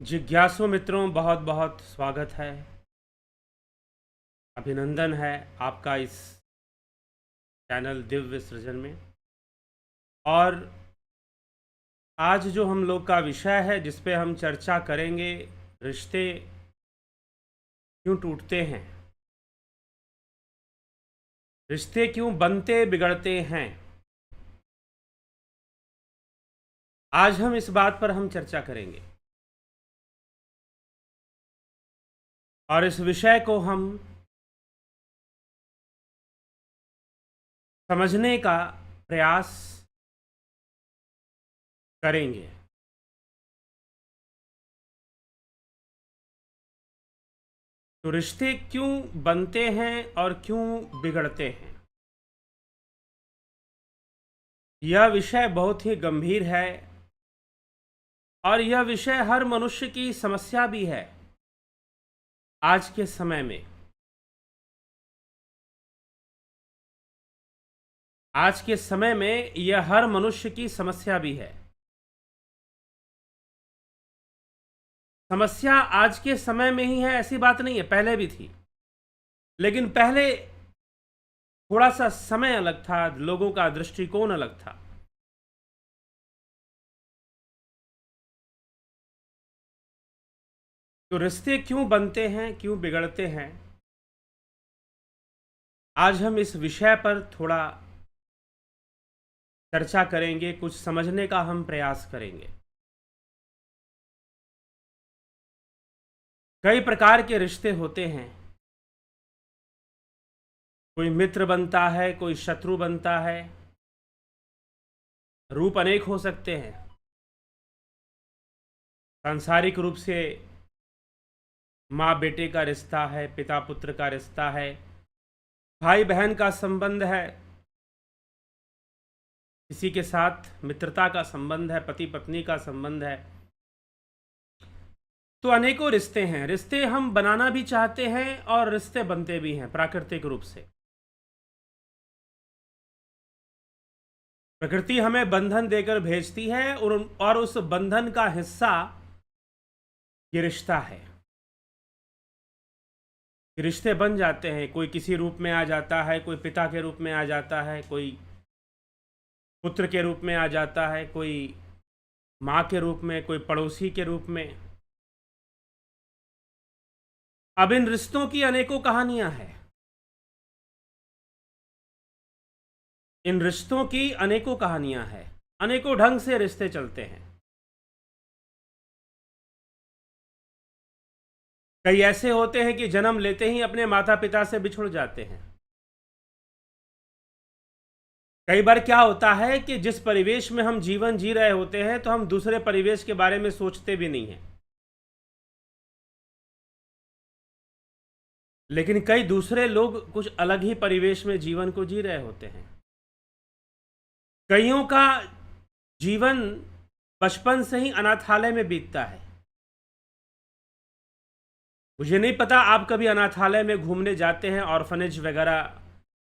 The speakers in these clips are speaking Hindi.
जिज्ञासु मित्रों, बहुत बहुत स्वागत है। अभिनंदन है आपका इस चैनल दिव्य सृजन में। और आज जो हम लोग का विषय है जिस पे हम चर्चा करेंगे, रिश्ते क्यों टूटते हैं, रिश्ते क्यों बनते बिगड़ते हैं। आज हम इस बात पर हम चर्चा करेंगे और इस विषय को हम समझने का प्रयास करेंगे। तो रिश्ते क्यों बनते हैं और क्यों बिगड़ते हैं, यह विषय बहुत ही गंभीर है और यह विषय हर मनुष्य की समस्या भी है। आज के समय में, यह हर मनुष्य की समस्या भी है। समस्या आज के समय में ही है ऐसी बात नहीं है, पहले भी थी, लेकिन पहले थोड़ा सा समय अलग था, लोगों का दृष्टिकोण अलग था। तो रिश्ते क्यों बनते हैं, क्यों बिगड़ते हैं, आज हम इस विषय पर थोड़ा चर्चा करेंगे, कुछ समझने का हम प्रयास करेंगे। कई प्रकार के रिश्ते होते हैं। कोई मित्र बनता है, कोई शत्रु बनता है। रूप अनेक हो सकते हैं। सांसारिक रूप से माँ बेटे का रिश्ता है, पिता पुत्र का रिश्ता है, भाई बहन का संबंध है, किसी के साथ मित्रता का संबंध है, पति पत्नी का संबंध है। तो अनेकों रिश्ते हैं। रिश्ते हम बनाना भी चाहते हैं और रिश्ते बनते भी हैं प्राकृतिक रूप से। प्रकृति हमें बंधन देकर भेजती है और उस बंधन का हिस्सा ये रिश्ता है। रिश्ते बन जाते हैं, कोई किसी रूप में आ जाता है, कोई पिता के रूप में आ जाता है, कोई पुत्र के रूप में आ जाता है, कोई माँ के रूप में, कोई पड़ोसी के रूप में। अब इन रिश्तों की अनेकों कहानियां हैं। इन रिश्तों की अनेकों कहानियां हैं, अनेकों ढंग से रिश्ते चलते हैं। कई ऐसे होते हैं कि जन्म लेते ही अपने माता पिता से बिछुड़ जाते हैं। कई बार क्या होता है कि जिस परिवेश में हम जीवन जी रहे होते हैं तो हम दूसरे परिवेश के बारे में सोचते भी नहीं हैं, लेकिन कई दूसरे लोग कुछ अलग ही परिवेश में जीवन को जी रहे होते हैं। कईयों का जीवन बचपन से ही अनाथालय में बीतता है। मुझे नहीं पता आप कभी अनाथालय में घूमने जाते हैं, ऑर्फनेज वगैरह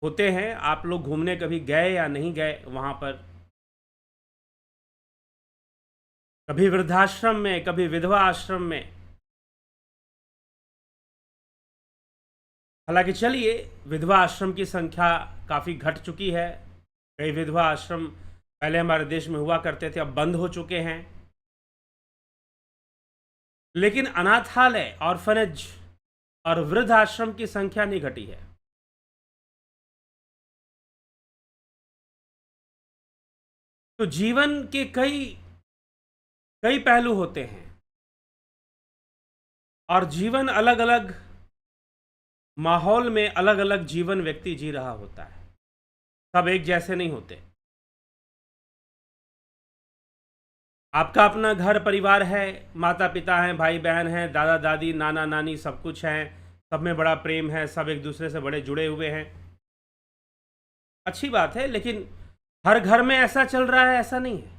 होते हैं, आप लोग घूमने कभी गए या नहीं गए वहां पर। कभी वृद्धाश्रम में, कभी विधवा आश्रम में। हालांकि चलिए, विधवा आश्रम की संख्या काफ़ी घट चुकी है। कई विधवा आश्रम पहले हमारे देश में हुआ करते थे, अब बंद हो चुके हैं। लेकिन अनाथालय, ऑर्फनेज और वृद्ध आश्रम की संख्या नहीं घटी है। तो जीवन के कई कई पहलू होते हैं और जीवन अलग अलग माहौल में अलग अलग जीवन व्यक्ति जी रहा होता है। सब एक जैसे नहीं होते। आपका अपना घर परिवार है, माता पिता हैं, भाई बहन हैं, दादा दादी, नाना नानी, सब कुछ हैं। सब में बड़ा प्रेम है, सब एक दूसरे से बड़े जुड़े हुए हैं। अच्छी बात है, लेकिन हर घर में ऐसा चल रहा है ऐसा नहीं है।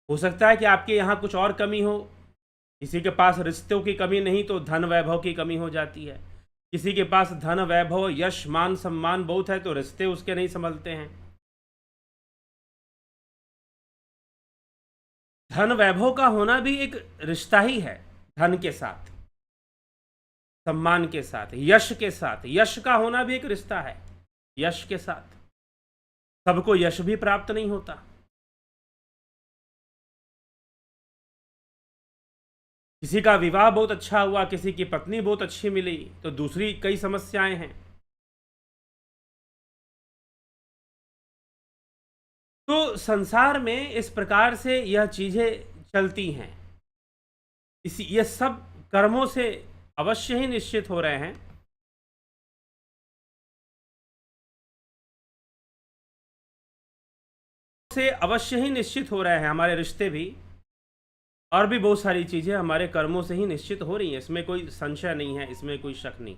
हो सकता है कि आपके यहाँ कुछ और कमी हो। किसी के पास रिश्तों की कमी नहीं तो धन वैभव की कमी हो जाती है। किसी के पास धन वैभव यश मान सम्मान बहुत है तो रिश्ते उसके नहीं संभलते हैं। धन वैभव का होना भी एक रिश्ता ही है। धन के साथ, सम्मान के साथ, यश के साथ, यश का होना भी एक रिश्ता है। यश के साथ सबको यश भी प्राप्त नहीं होता। किसी का विवाह बहुत अच्छा हुआ, किसी की पत्नी बहुत अच्छी मिली, तो दूसरी कई समस्याएं हैं। तो संसार में इस प्रकार से यह चीजें चलती हैं। इसी ये सब कर्मों से अवश्य ही निश्चित हो रहे हैं। से अवश्य ही निश्चित हो रहे हैं हमारे रिश्ते भी, और भी बहुत सारी चीजें हमारे कर्मों से ही निश्चित हो रही हैं। इसमें कोई संशय नहीं है, इसमें कोई शक नहीं।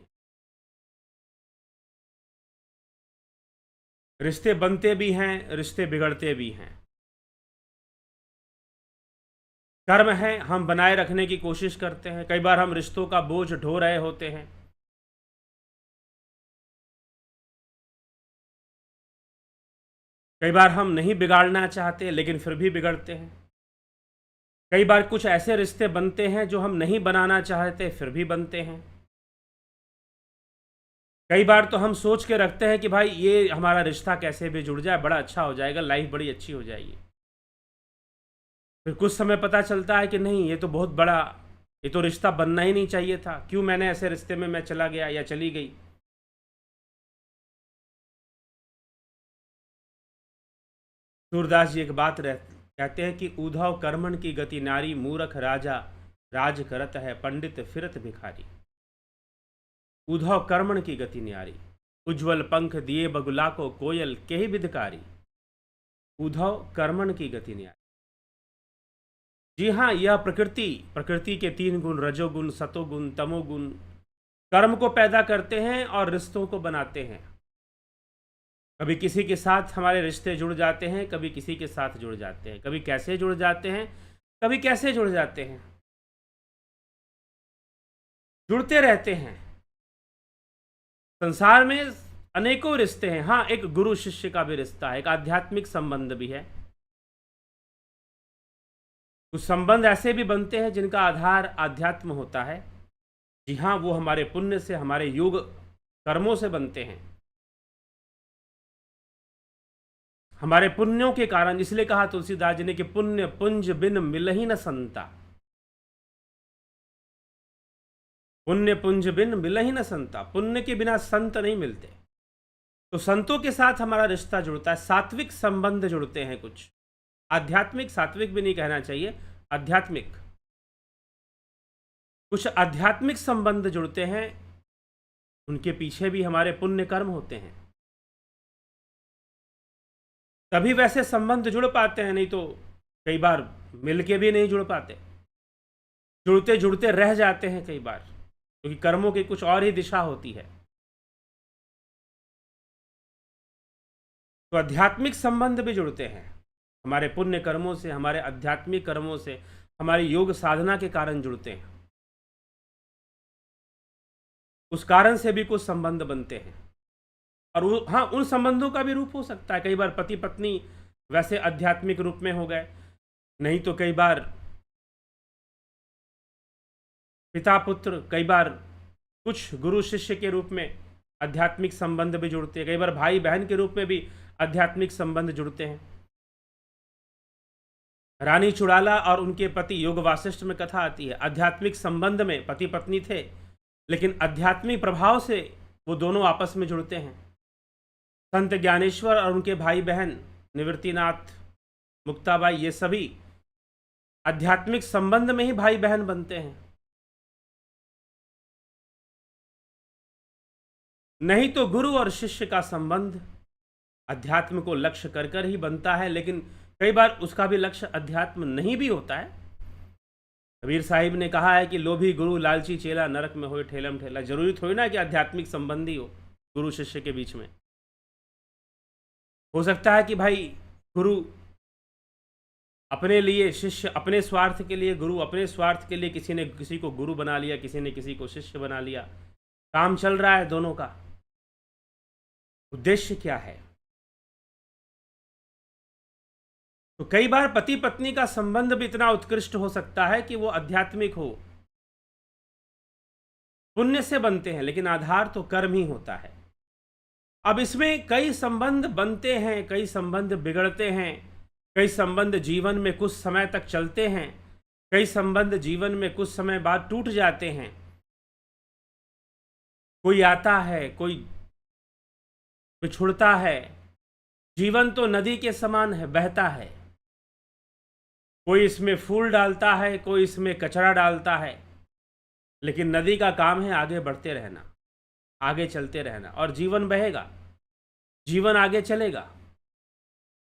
रिश्ते बनते भी हैं, रिश्ते बिगड़ते भी हैं। कर्म है, हम बनाए रखने की कोशिश करते हैं। कई बार हम रिश्तों का बोझ ढो रहे होते हैं। कई बार हम नहीं बिगाड़ना चाहते लेकिन फिर भी बिगड़ते हैं। कई बार कुछ ऐसे रिश्ते बनते हैं जो हम नहीं बनाना चाहते, फिर भी बनते हैं। कई बार तो हम सोच के रखते हैं कि भाई ये हमारा रिश्ता कैसे भी जुड़ जाए, बड़ा अच्छा हो जाएगा, लाइफ बड़ी अच्छी हो जाएगी। फिर कुछ समय पता चलता है कि नहीं, ये तो बहुत बड़ा, ये तो रिश्ता बनना ही नहीं चाहिए था। क्यों मैंने ऐसे रिश्ते में मैं चला गया या चली गई। सूरदास जी एक बात कहते हैं कि उद्धव कर्मण की गति नारी, मूर्ख राजा राज करत है, पंडित फिरत भिखारी। उद्धव कर्मण की गति न्यारी, उज्ज्वल पंख दिए बगुला को, कोयल के ही विधकारी। उद्धव कर्मण की गति न्यारी। जी हाँ, यह प्रकृति के 3 गुण, रजोगुण, सतोगुण, तमोगुण, कर्म को पैदा करते हैं और रिश्तों को बनाते हैं। कभी किसी के साथ हमारे रिश्ते जुड़ जाते हैं, कभी किसी के साथ जुड़ जाते हैं, कभी कैसे जुड़ जाते हैं, कभी कैसे जुड़ जाते हैं, जुड़ते रहते हैं। संसार में अनेकों रिश्ते हैं। हाँ, एक गुरु शिष्य का भी रिश्ता है, एक आध्यात्मिक संबंध भी है। कुछ संबंध ऐसे भी बनते हैं जिनका आधार आध्यात्म होता है। जी हाँ, वो हमारे पुण्य से, हमारे योग कर्मों से बनते हैं, हमारे पुण्यों के कारण। इसलिए कहा तुलसीदास जी ने कि पुण्य पुंज बिन मिलहि न संता। पुण्य पुंज बिन मिलहि न संता, पुण्य के बिना संत नहीं मिलते। तो संतों के साथ हमारा रिश्ता जुड़ता है, सात्विक संबंध जुड़ते हैं। कुछ आध्यात्मिक, सात्विक भी नहीं कहना चाहिए, आध्यात्मिक, कुछ आध्यात्मिक संबंध जुड़ते हैं। उनके पीछे भी हमारे पुण्य कर्म होते हैं, तभी वैसे संबंध जुड़ पाते हैं। नहीं तो कई बार मिलके भी नहीं जुड़ पाते, जुड़ते जुड़ते रह जाते हैं कई बार, क्योंकि कर्मों की कुछ और ही दिशा होती है। तो आध्यात्मिक संबंध भी जुड़ते हैं, हमारे पुण्य कर्मों से, हमारे आध्यात्मिक कर्मों से, हमारी योग साधना के कारण जुड़ते हैं। उस कारण से भी कुछ संबंध बनते हैं। और हाँ, उन संबंधों का भी रूप हो सकता है। कई बार पति पत्नी वैसे आध्यात्मिक रूप में हो गए, नहीं तो कई बार पिता पुत्र, कई बार कुछ गुरु शिष्य के रूप में आध्यात्मिक संबंध भी जुड़ते हैं। कई बार भाई बहन के रूप में भी आध्यात्मिक संबंध जुड़ते हैं। रानी चुड़ाला और उनके पति, योग वासिष्ठ में कथा आती है, आध्यात्मिक संबंध में पति पत्नी थे, लेकिन आध्यात्मिक प्रभाव से वो दोनों आपस में जुड़ते हैं। संत ज्ञानेश्वर और उनके भाई बहन निवृत्तिनाथ, मुक्ताबाई, ये सभी आध्यात्मिक संबंध में ही भाई बहन बनते हैं। नहीं तो गुरु और शिष्य का संबंध अध्यात्म को लक्ष्य कर कर ही बनता है, लेकिन कई बार उसका भी लक्ष्य अध्यात्म नहीं भी होता है। कबीर साहिब ने कहा है कि लोभी गुरु लालची चेला, नरक में होए ठेलम ठेला। जरूरी थोड़ी ना कि आध्यात्मिक संबंधी हो गुरु शिष्य के बीच में। हो सकता है कि भाई गुरु अपने लिए, शिष्य अपने स्वार्थ के लिए, गुरु अपने स्वार्थ के लिए, किसी ने किसी को गुरु बना लिया, किसी ने किसी को शिष्य बना लिया, काम चल रहा है दोनों का। उद्देश्य क्या है? तो कई बार पति पत्नी का संबंध भी इतना उत्कृष्ट हो सकता है कि वो आध्यात्मिक हो, पुण्य से बनते हैं, लेकिन आधार तो कर्म ही होता है। अब इसमें कई संबंध बनते हैं, कई संबंध बिगड़ते हैं, कई संबंध जीवन में कुछ समय तक चलते हैं, कई संबंध जीवन में कुछ समय बाद टूट जाते हैं। कोई आता है, कोई बिछुड़ता है। जीवन तो नदी के समान है, बहता है। कोई इसमें फूल डालता है, कोई इसमें कचरा डालता है, लेकिन नदी का काम है आगे बढ़ते रहना, आगे चलते रहना, और जीवन बहेगा, जीवन आगे चलेगा।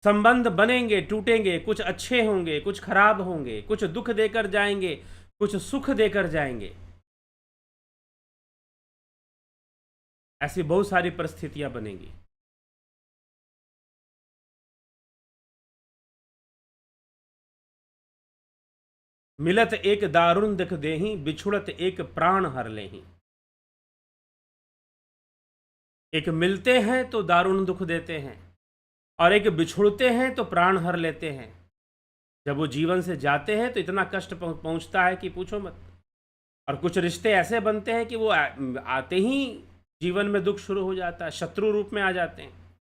संबंध बनेंगे, टूटेंगे, कुछ अच्छे होंगे, कुछ खराब होंगे, कुछ दुख देकर जाएंगे, कुछ सुख देकर जाएंगे। ऐसी बहुत सारी परिस्थितियां बनेंगी। मिलत एक दारुण दिख देही, बिछुड़त एक प्राण हर लेही। एक मिलते हैं तो दारुण दुख देते हैं, और एक बिछुड़ते हैं तो प्राण हर लेते हैं। जब वो जीवन से जाते हैं तो इतना कष्ट पहुंचता है कि पूछो मत। और कुछ रिश्ते ऐसे बनते हैं कि वो आते ही जीवन में दुख शुरू हो जाता है, शत्रु रूप में आ जाते हैं।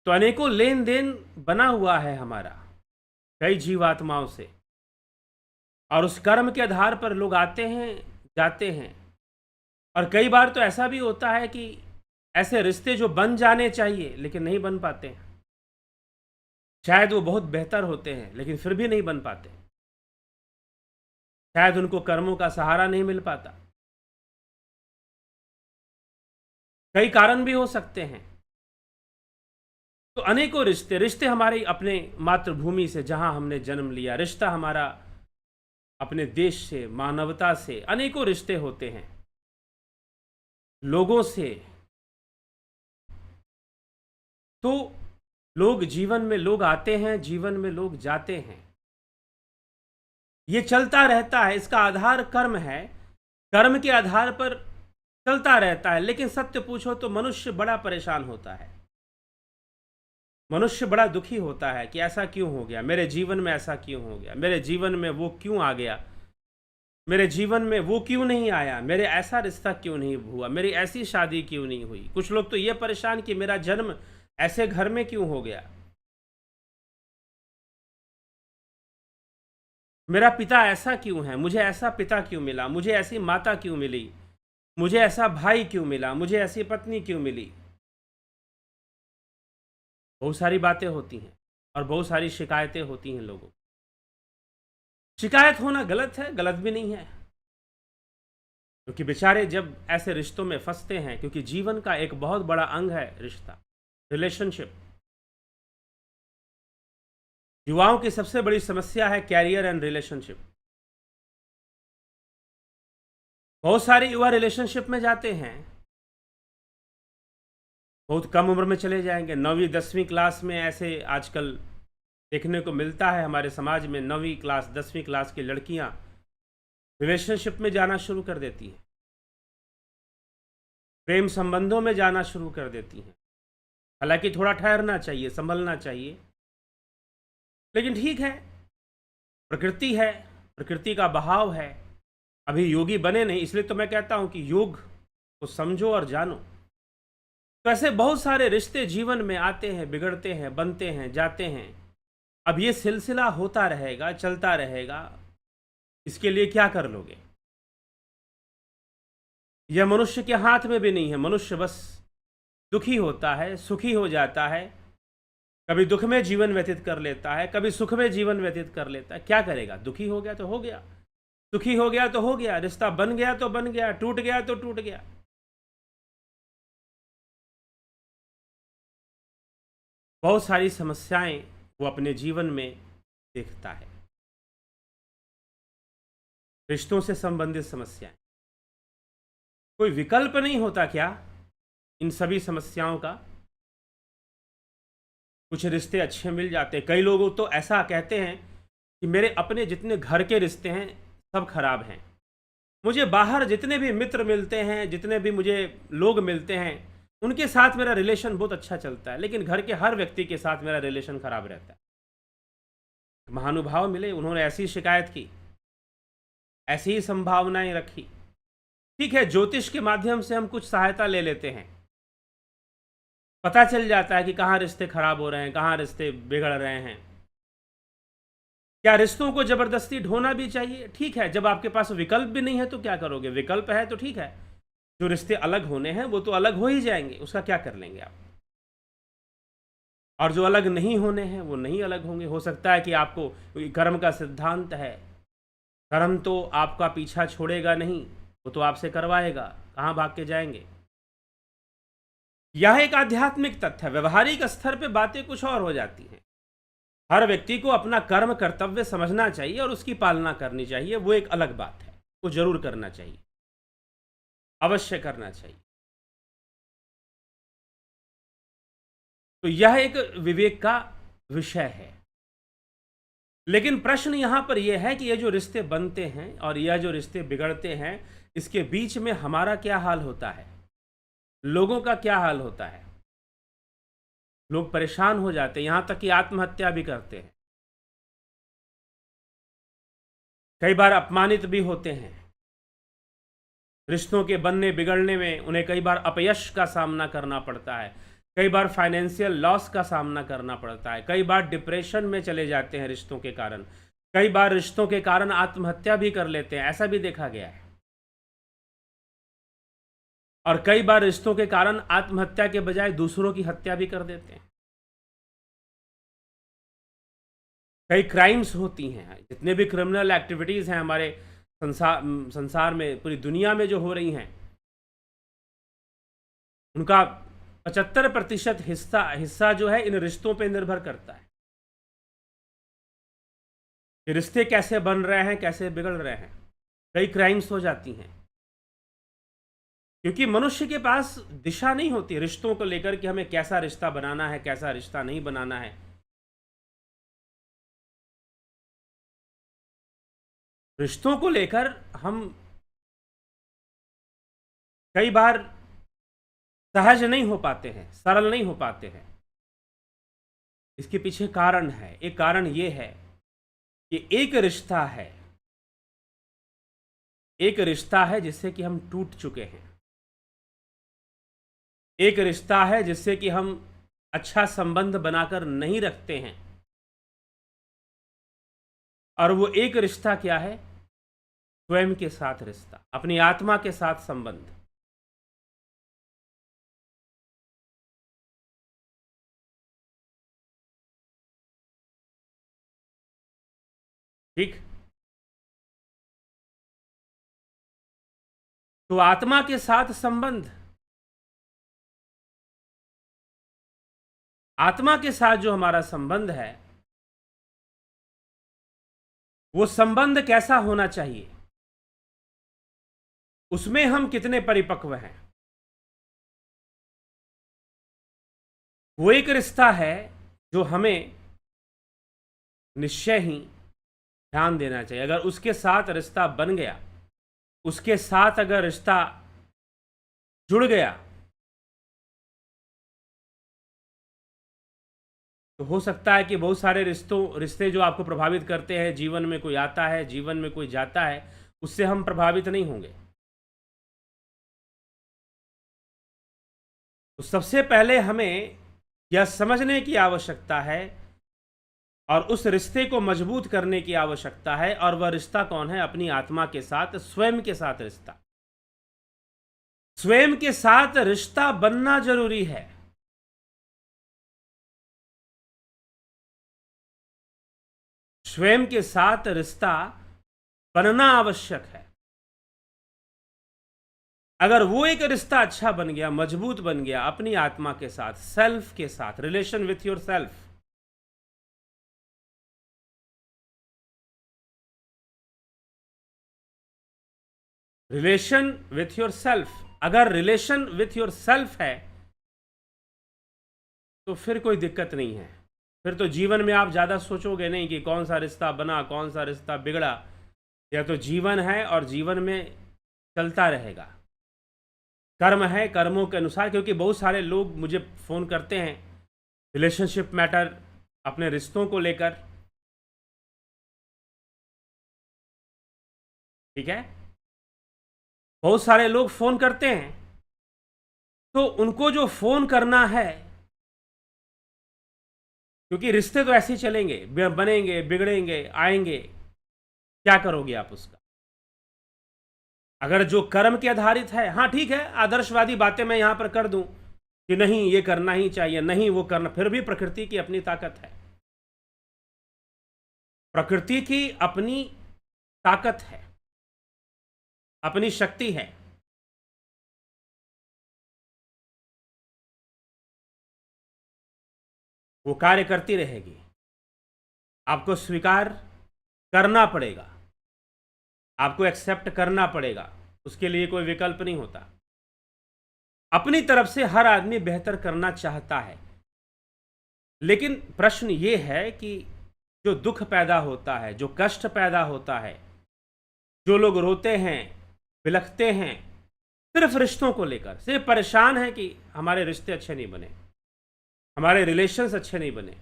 तो अनेकों लेन देन बना हुआ है हमारा कई जीवात्माओं से, और उस कर्म के आधार पर लोग आते हैं, जाते हैं। और कई बार तो ऐसा भी होता है कि ऐसे रिश्ते जो बन जाने चाहिए लेकिन नहीं बन पाते हैं। शायद वो बहुत बेहतर होते हैं लेकिन फिर भी नहीं बन पाते। शायद उनको कर्मों का सहारा नहीं मिल पाता। कई कारण भी हो सकते हैं। तो अनेकों रिश्ते, रिश्ते हमारे अपने मातृभूमि से जहां हमने जन्म लिया, रिश्ता हमारा अपने देश से, मानवता से, अनेकों रिश्ते होते हैं, लोगों से। तो लोग जीवन में, लोग आते हैं, जीवन में लोग जाते हैं, ये चलता रहता है। इसका आधार कर्म है, कर्म के आधार पर चलता रहता है। लेकिन सत्य पूछो तो मनुष्य बड़ा परेशान होता है, मनुष्य बड़ा दुखी होता है कि ऐसा क्यों हो गया, मेरे जीवन में ऐसा क्यों हो गया, मेरे जीवन में वो क्यों आ गया, मेरे जीवन में वो क्यों नहीं आया, मेरे ऐसा रिश्ता क्यों नहीं हुआ, मेरी ऐसी शादी क्यों नहीं हुई। कुछ लोग तो ये परेशान कि मेरा जन्म ऐसे घर में क्यों हो गया, मेरा पिता ऐसा क्यों है, मुझे ऐसा पिता क्यों मिला, मुझे ऐसी माता क्यों मिली, मुझे ऐसा भाई क्यों मिला, मुझे ऐसी पत्नी क्यों मिली। बहुत सारी बातें होती हैं और बहुत सारी शिकायतें होती हैं लोगों। शिकायत होना गलत है, गलत भी नहीं है, क्योंकि बेचारे जब ऐसे रिश्तों में फंसते हैं, क्योंकि जीवन का एक बहुत बड़ा अंग है रिश्ता, रिलेशनशिप। युवाओं की सबसे बड़ी समस्या है कैरियर एंड रिलेशनशिप। बहुत सारे युवा रिलेशनशिप में जाते हैं, बहुत कम उम्र में चले जाएंगे। 9वीं 10वीं क्लास में ऐसे आजकल देखने को मिलता है हमारे समाज में। 9वीं क्लास 10वीं क्लास की लड़कियां रिलेशनशिप में जाना शुरू कर देती हैं, प्रेम संबंधों में जाना शुरू कर देती हैं। हालांकि थोड़ा ठहरना चाहिए, संभलना चाहिए, लेकिन ठीक है, प्रकृति है, प्रकृति का बहाव है। अभी योगी बने नहीं, इसलिए तो मैं कहता हूं कि योग को समझो और जानो। तो ऐसे बहुत सारे रिश्ते जीवन में आते हैं, बिगड़ते हैं, बनते हैं, जाते हैं। अब ये सिलसिला होता रहेगा, चलता रहेगा। इसके लिए क्या कर लोगे? यह मनुष्य के हाथ में भी नहीं है। मनुष्य बस दुखी होता है, सुखी हो जाता है, कभी दुख में जीवन व्यतीत कर लेता है, कभी सुख में जीवन व्यतीत कर लेता है। क्या करेगा? दुखी हो गया तो हो गया, सुखी हो गया तो हो गया, रिश्ता बन गया तो बन गया, टूट गया तो टूट गया। बहुत सारी समस्याएं वो अपने जीवन में देखता है, रिश्तों से संबंधित समस्याएं। कोई विकल्प नहीं होता क्या इन सभी समस्याओं का? कुछ रिश्ते अच्छे मिल जाते हैं। कई लोग तो ऐसा कहते हैं कि मेरे अपने जितने घर के रिश्ते हैं सब खराब हैं, मुझे बाहर जितने भी मित्र मिलते हैं, जितने भी मुझे लोग मिलते हैं, उनके साथ मेरा रिलेशन बहुत अच्छा चलता है, लेकिन घर के हर व्यक्ति के साथ मेरा रिलेशन खराब रहता है। महानुभाव मिले, उन्होंने ऐसी शिकायत की, ऐसी ही संभावनाएं रखी। ठीक है, ज्योतिष के माध्यम से हम कुछ सहायता ले लेते हैं, पता चल जाता है कि कहाँ रिश्ते खराब हो रहे हैं, कहाँ रिश्ते बिगड़ रहे हैं। क्या रिश्तों को जबरदस्ती ढोना भी चाहिए? ठीक है, जब आपके पास विकल्प भी नहीं है तो क्या करोगे? विकल्प है तो ठीक है, जो रिश्ते अलग होने हैं वो तो अलग हो ही जाएंगे, उसका क्या कर लेंगे आप। और जो अलग नहीं होने हैं वो नहीं अलग होंगे। हो सकता है कि आपको, कर्म का सिद्धांत है, कर्म तो आपका पीछा छोड़ेगा नहीं, वो तो आपसे करवाएगा, कहाँ भाग के जाएंगे। यह एक आध्यात्मिक तथ्य है। व्यवहारिक स्तर पे बातें कुछ और हो जाती हैं। हर व्यक्ति को अपना कर्म कर्तव्य समझना चाहिए और उसकी पालना करनी चाहिए, वो एक अलग बात है, वो जरूर करना चाहिए, अवश्य करना चाहिए। तो यह एक विवेक का विषय है। लेकिन प्रश्न यहां पर यह है कि ये जो रिश्ते बनते हैं और यह जो रिश्ते बिगड़ते हैं, इसके बीच में हमारा क्या हाल होता है, लोगों का क्या हाल होता है। लोग परेशान हो जाते हैं, यहां तक कि आत्महत्या भी करते हैं, कई बार अपमानित भी होते हैं। रिश्तों के बनने बिगड़ने में उन्हें कई बार अपयश का सामना करना पड़ता है, कई बार फाइनेंशियल लॉस का सामना करना पड़ता है, कई बार डिप्रेशन में चले जाते हैं रिश्तों के कारण, कई बार रिश्तों के कारण आत्महत्या भी कर लेते हैं, ऐसा भी देखा गया है। और कई बार रिश्तों के कारण आत्महत्या के बजाय दूसरों की हत्या भी कर देते हैं। कई क्राइम्स होती हैं, जितने भी क्रिमिनल एक्टिविटीज़ हैं हमारे संसार में, पूरी दुनिया में जो हो रही हैं, उनका 75% हिस्सा जो है इन रिश्तों पे निर्भर करता है कि रिश्ते कैसे बन रहे हैं, कैसे बिगड़ रहे हैं। कई क्राइम्स हो जाती हैं क्योंकि मनुष्य के पास दिशा नहीं होती रिश्तों को लेकर कि हमें कैसा रिश्ता बनाना है, कैसा रिश्ता नहीं बनाना है। रिश्तों को लेकर हम कई बार सहज नहीं हो पाते हैं, सरल नहीं हो पाते हैं। इसके पीछे कारण है। एक कारण यह है कि एक रिश्ता है जिससे कि हम टूट चुके हैं। एक रिश्ता है जिससे कि हम अच्छा संबंध बनाकर नहीं रखते हैं। और वो एक रिश्ता क्या है? स्वयं के साथ रिश्ता, अपनी आत्मा के साथ संबंध। ठीक, तो आत्मा के साथ संबंध, आत्मा के साथ जो हमारा संबंध है, वो संबंध कैसा होना चाहिए, उसमें हम कितने परिपक्व हैं। वो एक रिश्ता है जो हमें निश्चय ही ध्यान देना चाहिए। अगर उसके साथ रिश्ता बन गया, उसके साथ अगर रिश्ता जुड़ गया, तो हो सकता है कि बहुत सारे रिश्ते जो आपको प्रभावित करते हैं, जीवन में कोई आता है, जीवन में कोई जाता है, उससे हम प्रभावित नहीं होंगे। तो सबसे पहले हमें यह समझने की आवश्यकता है और उस रिश्ते को मजबूत करने की आवश्यकता है। और वह रिश्ता कौन है? अपनी आत्मा के साथ, स्वयं के साथ रिश्ता। स्वयं के साथ रिश्ता बनना जरूरी है। स्वयं के साथ रिश्ता बनना आवश्यक है। अगर वो एक रिश्ता अच्छा बन गया, मजबूत बन गया अपनी आत्मा के साथ, सेल्फ के साथ, relation with your self, relation with your self, अगर रिलेशन विथ योर सेल्फ है तो फिर कोई दिक्कत नहीं है। फिर तो जीवन में आप ज़्यादा सोचोगे नहीं कि कौन सा रिश्ता बना, कौन सा रिश्ता बिगड़ा। या तो जीवन है और जीवन में चलता रहेगा। कर्म है, कर्मों के अनुसार, क्योंकि बहुत सारे लोग मुझे फ़ोन करते हैं रिलेशनशिप मैटर, अपने रिश्तों को लेकर, ठीक है। बहुत सारे लोग फ़ोन करते हैं, तो उनको जो फ़ोन करना है, क्योंकि रिश्ते तो ऐसे ही चलेंगे, बनेंगे, बिगड़ेंगे, आएंगे, क्या करोगे आप उसका? अगर जो कर्म के आधारित है, हाँ ठीक है, आदर्शवादी बातें मैं यहां पर कर दूं कि नहीं ये करना ही चाहिए, नहीं वो करना, फिर भी प्रकृति की अपनी ताकत है, प्रकृति की अपनी ताकत है, अपनी शक्ति है। वो कार्य करती रहेगी, आपको स्वीकार करना पड़ेगा, आपको एक्सेप्ट करना पड़ेगा, उसके लिए कोई विकल्प नहीं होता। अपनी तरफ से हर आदमी बेहतर करना चाहता है, लेकिन प्रश्न ये है कि जो दुख पैदा होता है, जो कष्ट पैदा होता है, जो लोग रोते हैं, बिलखते हैं, सिर्फ रिश्तों को लेकर, सिर्फ परेशान है कि हमारे रिश्ते अच्छे नहीं बने, हमारे रिलेशंस अच्छे नहीं बने,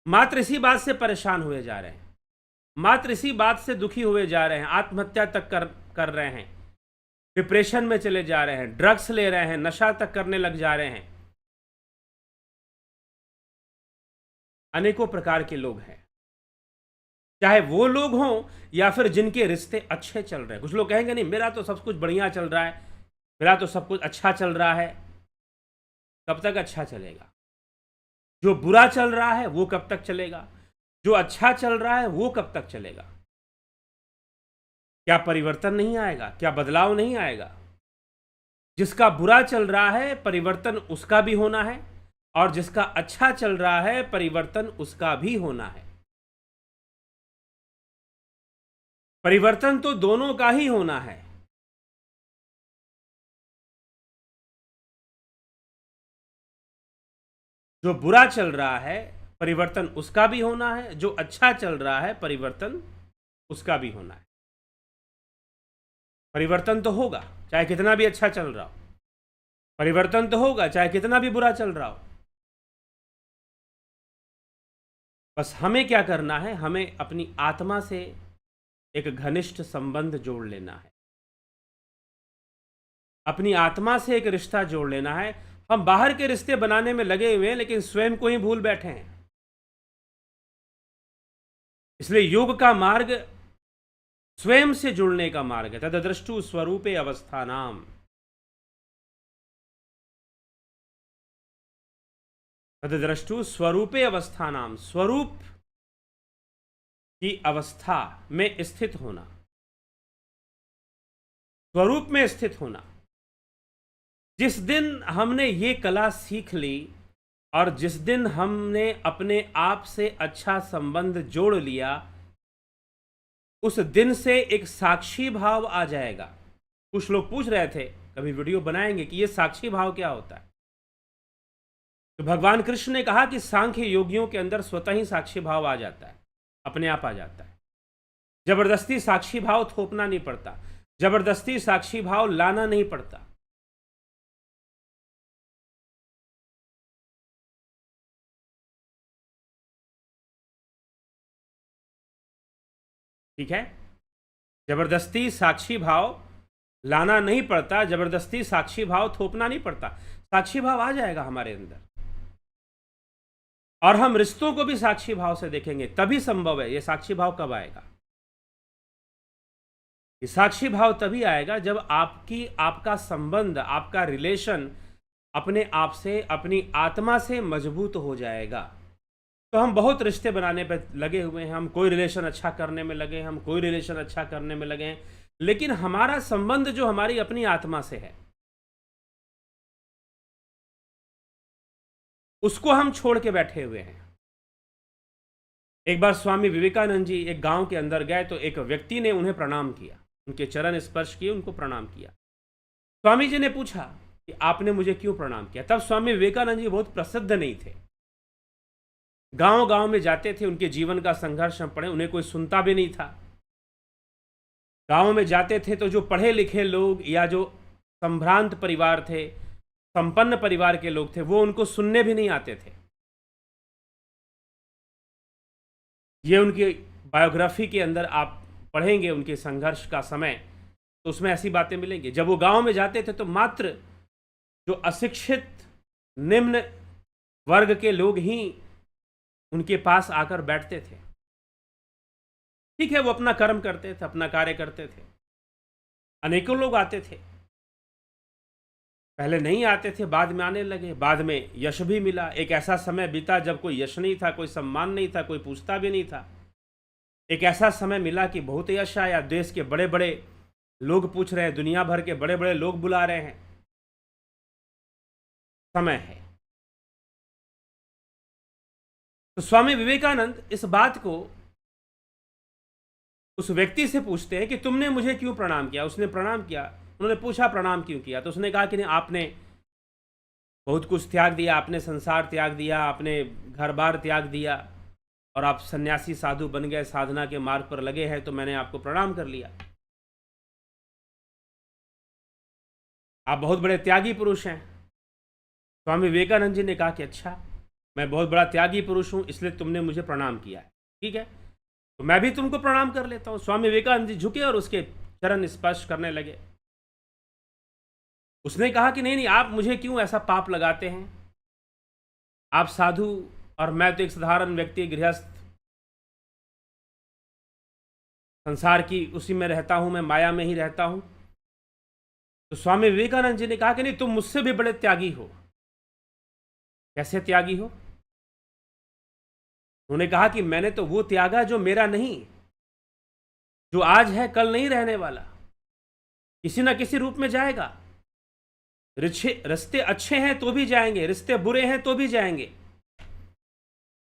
मात्र इसी बात से परेशान हुए जा रहे हैं, मात्र इसी बात से दुखी हुए जा रहे हैं, आत्महत्या तक कर रहे हैं, डिप्रेशन में चले जा रहे हैं, ड्रग्स ले रहे हैं, नशा तक करने लग जा रहे हैं। अनेकों प्रकार के लोग हैं, चाहे वो लोग हों या फिर जिनके रिश्ते अच्छे चल रहे हैं। कुछ लोग कहेंगे नहीं मेरा तो सब कुछ बढ़िया चल रहा है, मेरा तो सब कुछ अच्छा चल रहा है। कब तक अच्छा चलेगा? जो बुरा चल रहा है वो कब तक चलेगा? जो अच्छा चल रहा है वो कब तक चलेगा? क्या परिवर्तन नहीं आएगा? क्या बदलाव नहीं आएगा? जिसका बुरा चल रहा है परिवर्तन उसका भी होना है, और जिसका अच्छा चल रहा है परिवर्तन उसका भी होना है। परिवर्तन तो दोनों का ही होना है। जो बुरा चल रहा है परिवर्तन उसका भी होना है, जो अच्छा चल रहा है परिवर्तन उसका भी होना है। परिवर्तन तो होगा चाहे कितना भी अच्छा चल रहा हो, परिवर्तन तो होगा चाहे कितना भी बुरा चल रहा हो। बस हमें क्या करना है, हमें अपनी आत्मा से एक घनिष्ठ संबंध जोड़ लेना है, अपनी आत्मा से एक रिश्ता जोड़ लेना है। हम बाहर के रिश्ते बनाने में लगे हुए हैं, लेकिन स्वयं को ही भूल बैठे हैं। इसलिए योग का मार्ग स्वयं से जुड़ने का मार्ग है। तददृष्टु स्वरूपे अवस्थानाम, तददृष्टु स्वरूपे अवस्थानाम, स्वरूप की अवस्था में स्थित होना, स्वरूप में स्थित होना। जिस दिन हमने ये कला सीख ली और जिस दिन हमने अपने आप से अच्छा संबंध जोड़ लिया, उस दिन से एक साक्षी भाव आ जाएगा। कुछ लोग पूछ रहे थे, कभी वीडियो बनाएंगे कि ये साक्षी भाव क्या होता है। तो भगवान कृष्ण ने कहा कि सांख्य योगियों के अंदर स्वतः ही साक्षी भाव आ जाता है, अपने आप आ जाता है। जबरदस्ती साक्षी भाव थोपना नहीं पड़ता, जबरदस्ती साक्षी भाव लाना नहीं पड़ता। ठीक है, जबरदस्ती साक्षी भाव लाना नहीं पड़ता, जबरदस्ती साक्षी भाव थोपना नहीं पड़ता। साक्षी भाव आ जाएगा हमारे अंदर, और हम रिश्तों को भी साक्षी भाव से देखेंगे, तभी संभव है। ये साक्षी भाव कब आएगा? ये साक्षी भाव तभी आएगा जब आपका संबंध, आपका रिलेशन अपने आप से, अपनी आत्मा से मजबूत हो जाएगा। तो हम बहुत रिश्ते बनाने पे लगे हुए हैं, हम कोई रिलेशन अच्छा करने में लगे हैं, हम कोई रिलेशन अच्छा करने में लगे हैं, लेकिन हमारा संबंध जो हमारी अपनी आत्मा से है, उसको हम छोड़ के बैठे हुए हैं। एक बार स्वामी विवेकानंद जी एक गांव के अंदर गए, तो एक व्यक्ति ने उन्हें प्रणाम किया, उनके चरण स्पर्श किए, उनको प्रणाम किया। स्वामी जी ने पूछा कि आपने मुझे क्यों प्रणाम किया? तब स्वामी विवेकानंद जी बहुत प्रसिद्ध नहीं थे, गांव गांव में जाते थे, उनके जीवन का संघर्ष हम पढ़े, उन्हें कोई सुनता भी नहीं था। गांव में जाते थे तो जो पढ़े लिखे लोग या जो संभ्रांत परिवार थे, संपन्न परिवार के लोग थे, वो उनको सुनने भी नहीं आते थे। ये उनकी बायोग्राफी के अंदर आप पढ़ेंगे उनके संघर्ष का समय, तो उसमें ऐसी बातें मिलेंगी। जब वो गांव में जाते थे तो मात्र जो अशिक्षित निम्न वर्ग के लोग ही उनके पास आकर बैठते थे। ठीक है, वो अपना कर्म करते थे, अपना कार्य करते थे। अनेकों लोग आते थे, पहले नहीं आते थे, बाद में आने लगे, बाद में यश भी मिला। एक ऐसा समय बीता जब कोई यश नहीं था, कोई सम्मान नहीं था, कोई पूछता भी नहीं था। एक ऐसा समय मिला कि बहुत यश आया, देश के बड़े बड़े लोग पूछ रहे हैं, दुनिया भर के बड़े बड़े लोग बुला रहे हैं। समय है। तो स्वामी विवेकानंद इस बात को उस व्यक्ति से पूछते हैं कि तुमने मुझे क्यों प्रणाम किया। उसने प्रणाम किया। उन्होंने पूछा प्रणाम क्यों किया, तो उसने कहा कि नहीं, आपने बहुत कुछ त्याग दिया, आपने संसार त्याग दिया, आपने घर बार त्याग दिया और आप सन्यासी साधु बन गए, साधना के मार्ग पर लगे हैं, तो मैंने आपको प्रणाम कर लिया। आप बहुत बड़े त्यागी पुरुष हैं। स्वामी विवेकानंद जी ने कहा कि अच्छा, मैं बहुत बड़ा त्यागी पुरुष हूं, इसलिए तुमने मुझे प्रणाम किया है, ठीक है, तो मैं भी तुमको प्रणाम कर लेता हूं। स्वामी विवेकानंद जी झुके और उसके चरण स्पर्श करने लगे। उसने कहा कि नहीं नहीं, आप मुझे क्यों ऐसा पाप लगाते हैं, आप साधु और मैं तो एक साधारण व्यक्ति, गृहस्थ, संसार की उसी में रहता हूं, मैं माया में ही रहता हूं। तो स्वामी विवेकानंद जी ने कहा कि नहीं, तुम मुझसे भी बड़े त्यागी हो। कैसे त्यागी हो? उन्होंने कहा कि मैंने तो वो त्यागा जो मेरा नहीं, जो आज है कल नहीं रहने वाला, किसी ना किसी रूप में जाएगा। रिश्ते अच्छे हैं तो भी जाएंगे, रिश्ते बुरे हैं तो भी जाएंगे।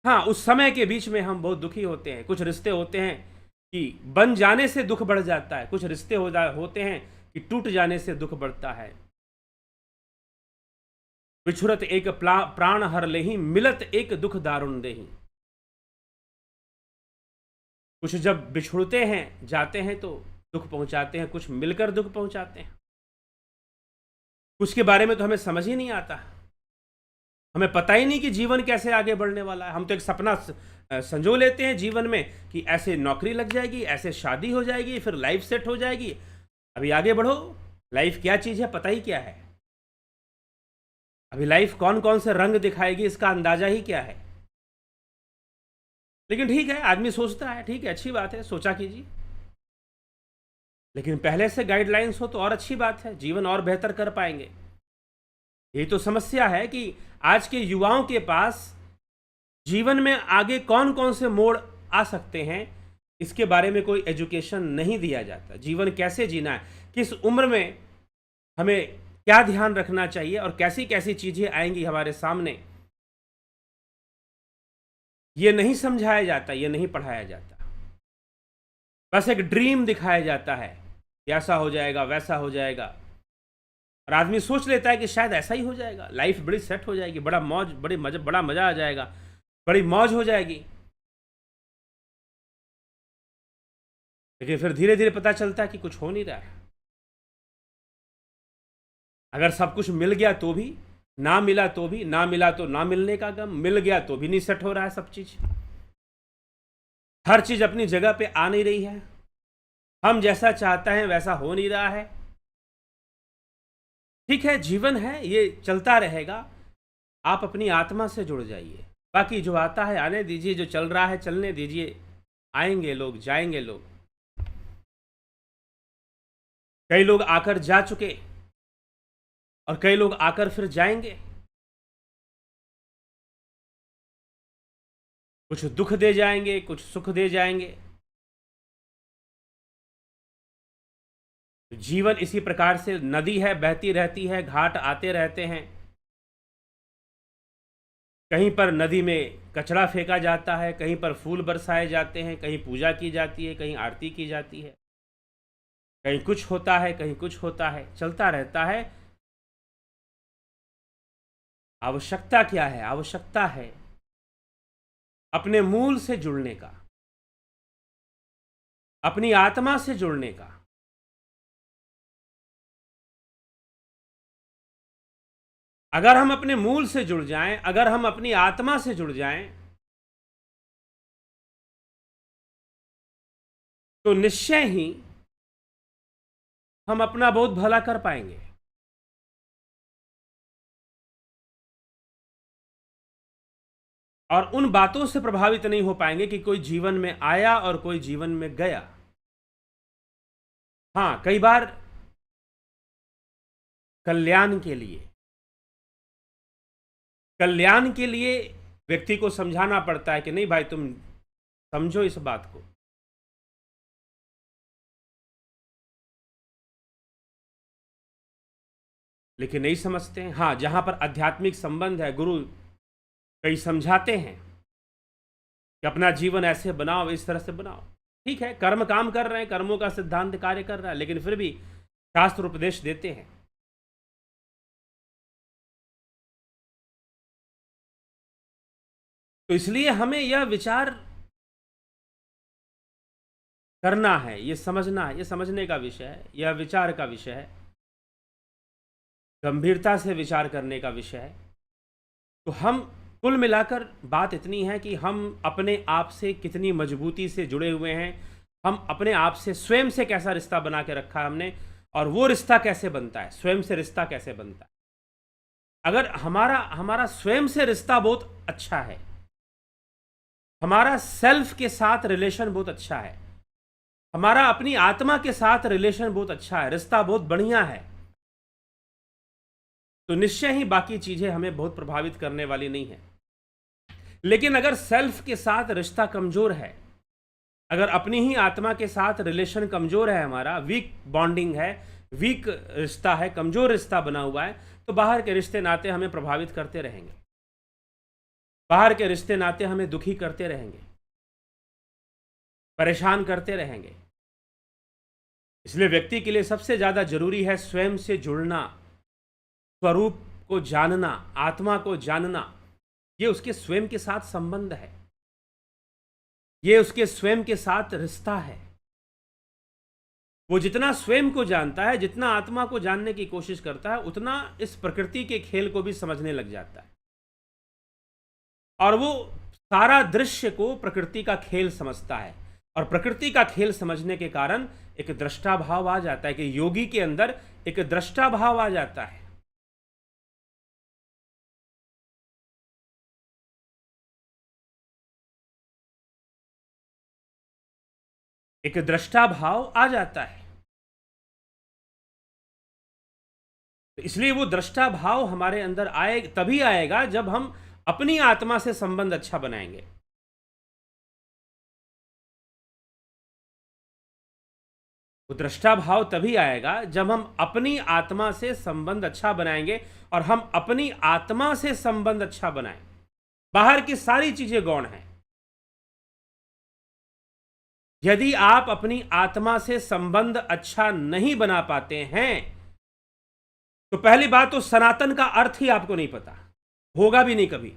हाँ, उस समय के बीच में हम बहुत दुखी होते हैं। कुछ रिश्ते होते हैं कि बन जाने से दुख बढ़ जाता है, कुछ रिश्ते होते हैं कि टूट जाने से दुख बढ़ता है। बिछुरत एक प्राण हर लेही, मिलत एक दुख दारुण देही। कुछ जब बिछुड़ते हैं, जाते हैं, तो दुख पहुंचाते हैं, कुछ मिलकर दुख पहुंचाते हैं। कुछ के बारे में तो हमें समझ ही नहीं आता, हमें पता ही नहीं कि जीवन कैसे आगे बढ़ने वाला है। हम तो एक सपना संजो लेते हैं जीवन में कि ऐसे नौकरी लग जाएगी, ऐसे शादी हो जाएगी, फिर लाइफ सेट हो जाएगी। अभी आगे बढ़ो, लाइफ क्या चीज़ है पता ही क्या है। अभी लाइफ कौन कौन से रंग दिखाएगी इसका अंदाजा ही क्या है। लेकिन ठीक है, आदमी सोचता है, ठीक है, अच्छी बात है, सोचा कीजिए, लेकिन पहले से गाइडलाइंस हो तो और अच्छी बात है, जीवन और बेहतर कर पाएंगे। यही तो समस्या है कि आज के युवाओं के पास जीवन में आगे कौन कौन से मोड़ आ सकते हैं, इसके बारे में कोई एजुकेशन नहीं दिया जाता। जीवन कैसे जीना है, किस उम्र में हमें क्या ध्यान रखना चाहिए और कैसी कैसी चीज़ें आएंगी हमारे सामने, ये नहीं समझाया जाता, ये नहीं पढ़ाया जाता। बस एक ड्रीम दिखाया जाता है कि ऐसा हो जाएगा, वैसा हो जाएगा, और आदमी सोच लेता है कि शायद ऐसा ही हो जाएगा, लाइफ बड़ी सेट हो जाएगी, बड़ा मौज, बड़ा मज़ा आ जाएगा, बड़ी मौज हो जाएगी। लेकिन फिर धीरे धीरे पता चलता है कि कुछ हो नहीं रहा है। अगर सब कुछ मिल गया तो भी, ना मिला तो भी, ना मिला तो ना मिलने का गम, मिल गया तो भी नहीं सेट हो रहा है सब चीज। हर चीज अपनी जगह पे आ नहीं रही है, हम जैसा चाहते हैं वैसा हो नहीं रहा है। ठीक है, जीवन है, ये चलता रहेगा। आप अपनी आत्मा से जुड़ जाइए, बाकी जो आता है आने दीजिए, जो चल रहा है चलने दीजिए। आएंगे लोग, जाएंगे लोग। कई लोग आकर जा चुके और कई लोग आकर फिर जाएंगे। कुछ दुख दे जाएंगे, कुछ सुख दे जाएंगे। जीवन इसी प्रकार से नदी है, बहती रहती है, घाट आते रहते हैं। कहीं पर नदी में कचरा फेंका जाता है, कहीं पर फूल बरसाए जाते हैं, कहीं पूजा की जाती है, कहीं आरती की जाती है, कहीं कुछ होता है, कहीं कुछ होता है, चलता रहता है। आवश्यकता क्या है? आवश्यकता है अपने मूल से जुड़ने का, अपनी आत्मा से जुड़ने का। अगर हम अपने मूल से जुड़ जाएं, अगर हम अपनी आत्मा से जुड़ जाएं, तो निश्चय ही हम अपना बहुत भला कर पाएंगे। और उन बातों से प्रभावित नहीं हो पाएंगे कि कोई जीवन में आया और कोई जीवन में गया। हाँ, कई बार कल्याण के लिए व्यक्ति को समझाना पड़ता है कि नहीं भाई, तुम समझो इस बात को। लेकिन नहीं समझते हैं। हाँ, जहां पर आध्यात्मिक संबंध है, गुरु कई समझाते हैं कि अपना जीवन ऐसे बनाओ, इस तरह से बनाओ। ठीक है, कर्म काम कर रहे हैं, कर्मों का सिद्धांत कार्य कर रहा है, लेकिन फिर भी शास्त्र उपदेश देते हैं। तो इसलिए हमें यह विचार करना है, ये समझना है, ये समझने का विषय है, यह विचार का विषय है, गंभीरता से विचार करने का विषय है। तो हम कुल मिलाकर बात इतनी है कि हम अपने आप से कितनी मजबूती से जुड़े हुए हैं, हम अपने आप से, स्वयं से कैसा रिश्ता बना के रखा है हमने, और वो रिश्ता कैसे बनता है, स्वयं से रिश्ता कैसे बनता है। अगर हमारा हमारा स्वयं से रिश्ता बहुत अच्छा है, हमारा सेल्फ के साथ रिलेशन बहुत अच्छा है, हमारा अपनी आत्मा के साथ रिलेशन बहुत अच्छा है, रिश्ता बहुत बढ़िया है, तो निश्चय ही बाकी चीजें हमें बहुत प्रभावित करने वाली नहीं है। लेकिन अगर सेल्फ के साथ रिश्ता कमजोर है, अगर अपनी ही आत्मा के साथ रिलेशन कमजोर है, हमारा वीक बॉन्डिंग है, वीक रिश्ता है, कमजोर रिश्ता बना हुआ है, तो बाहर के रिश्ते नाते हमें प्रभावित करते रहेंगे, बाहर के रिश्ते नाते हमें दुखी करते रहेंगे, परेशान करते रहेंगे। इसलिए व्यक्ति के लिए सबसे ज्यादा जरूरी है स्वयं से जुड़ना, स्वरूप को जानना, आत्मा को जानना। ये उसके स्वयं के साथ संबंध है, ये उसके स्वयं के साथ रिश्ता है। वो जितना स्वयं को जानता है, जितना आत्मा को जानने की कोशिश करता है, उतना इस प्रकृति के खेल को भी समझने लग जाता है, और वो सारा दृश्य को प्रकृति का खेल समझता है। और प्रकृति का खेल समझने के कारण एक दृष्टा भाव आ जाता है, कि योगी के अंदर एक दृष्टा भाव आ जाता है। एक दृष्टा भाव आ जाता है। तो इसलिए वो दृष्टा भाव हमारे अंदर आए, तभी आएगा जब हम अपनी आत्मा से संबंध अच्छा बनाएंगे। वो दृष्टा भाव तभी आएगा जब हम अपनी आत्मा से संबंध अच्छा बनाएंगे, और हम अपनी आत्मा से संबंध अच्छा बनाएं। बाहर की सारी चीजें गौण हैं। यदि आप अपनी आत्मा से संबंध अच्छा नहीं बना पाते हैं, तो पहली बात तो सनातन का अर्थ ही आपको नहीं पता, होगा भी नहीं कभी।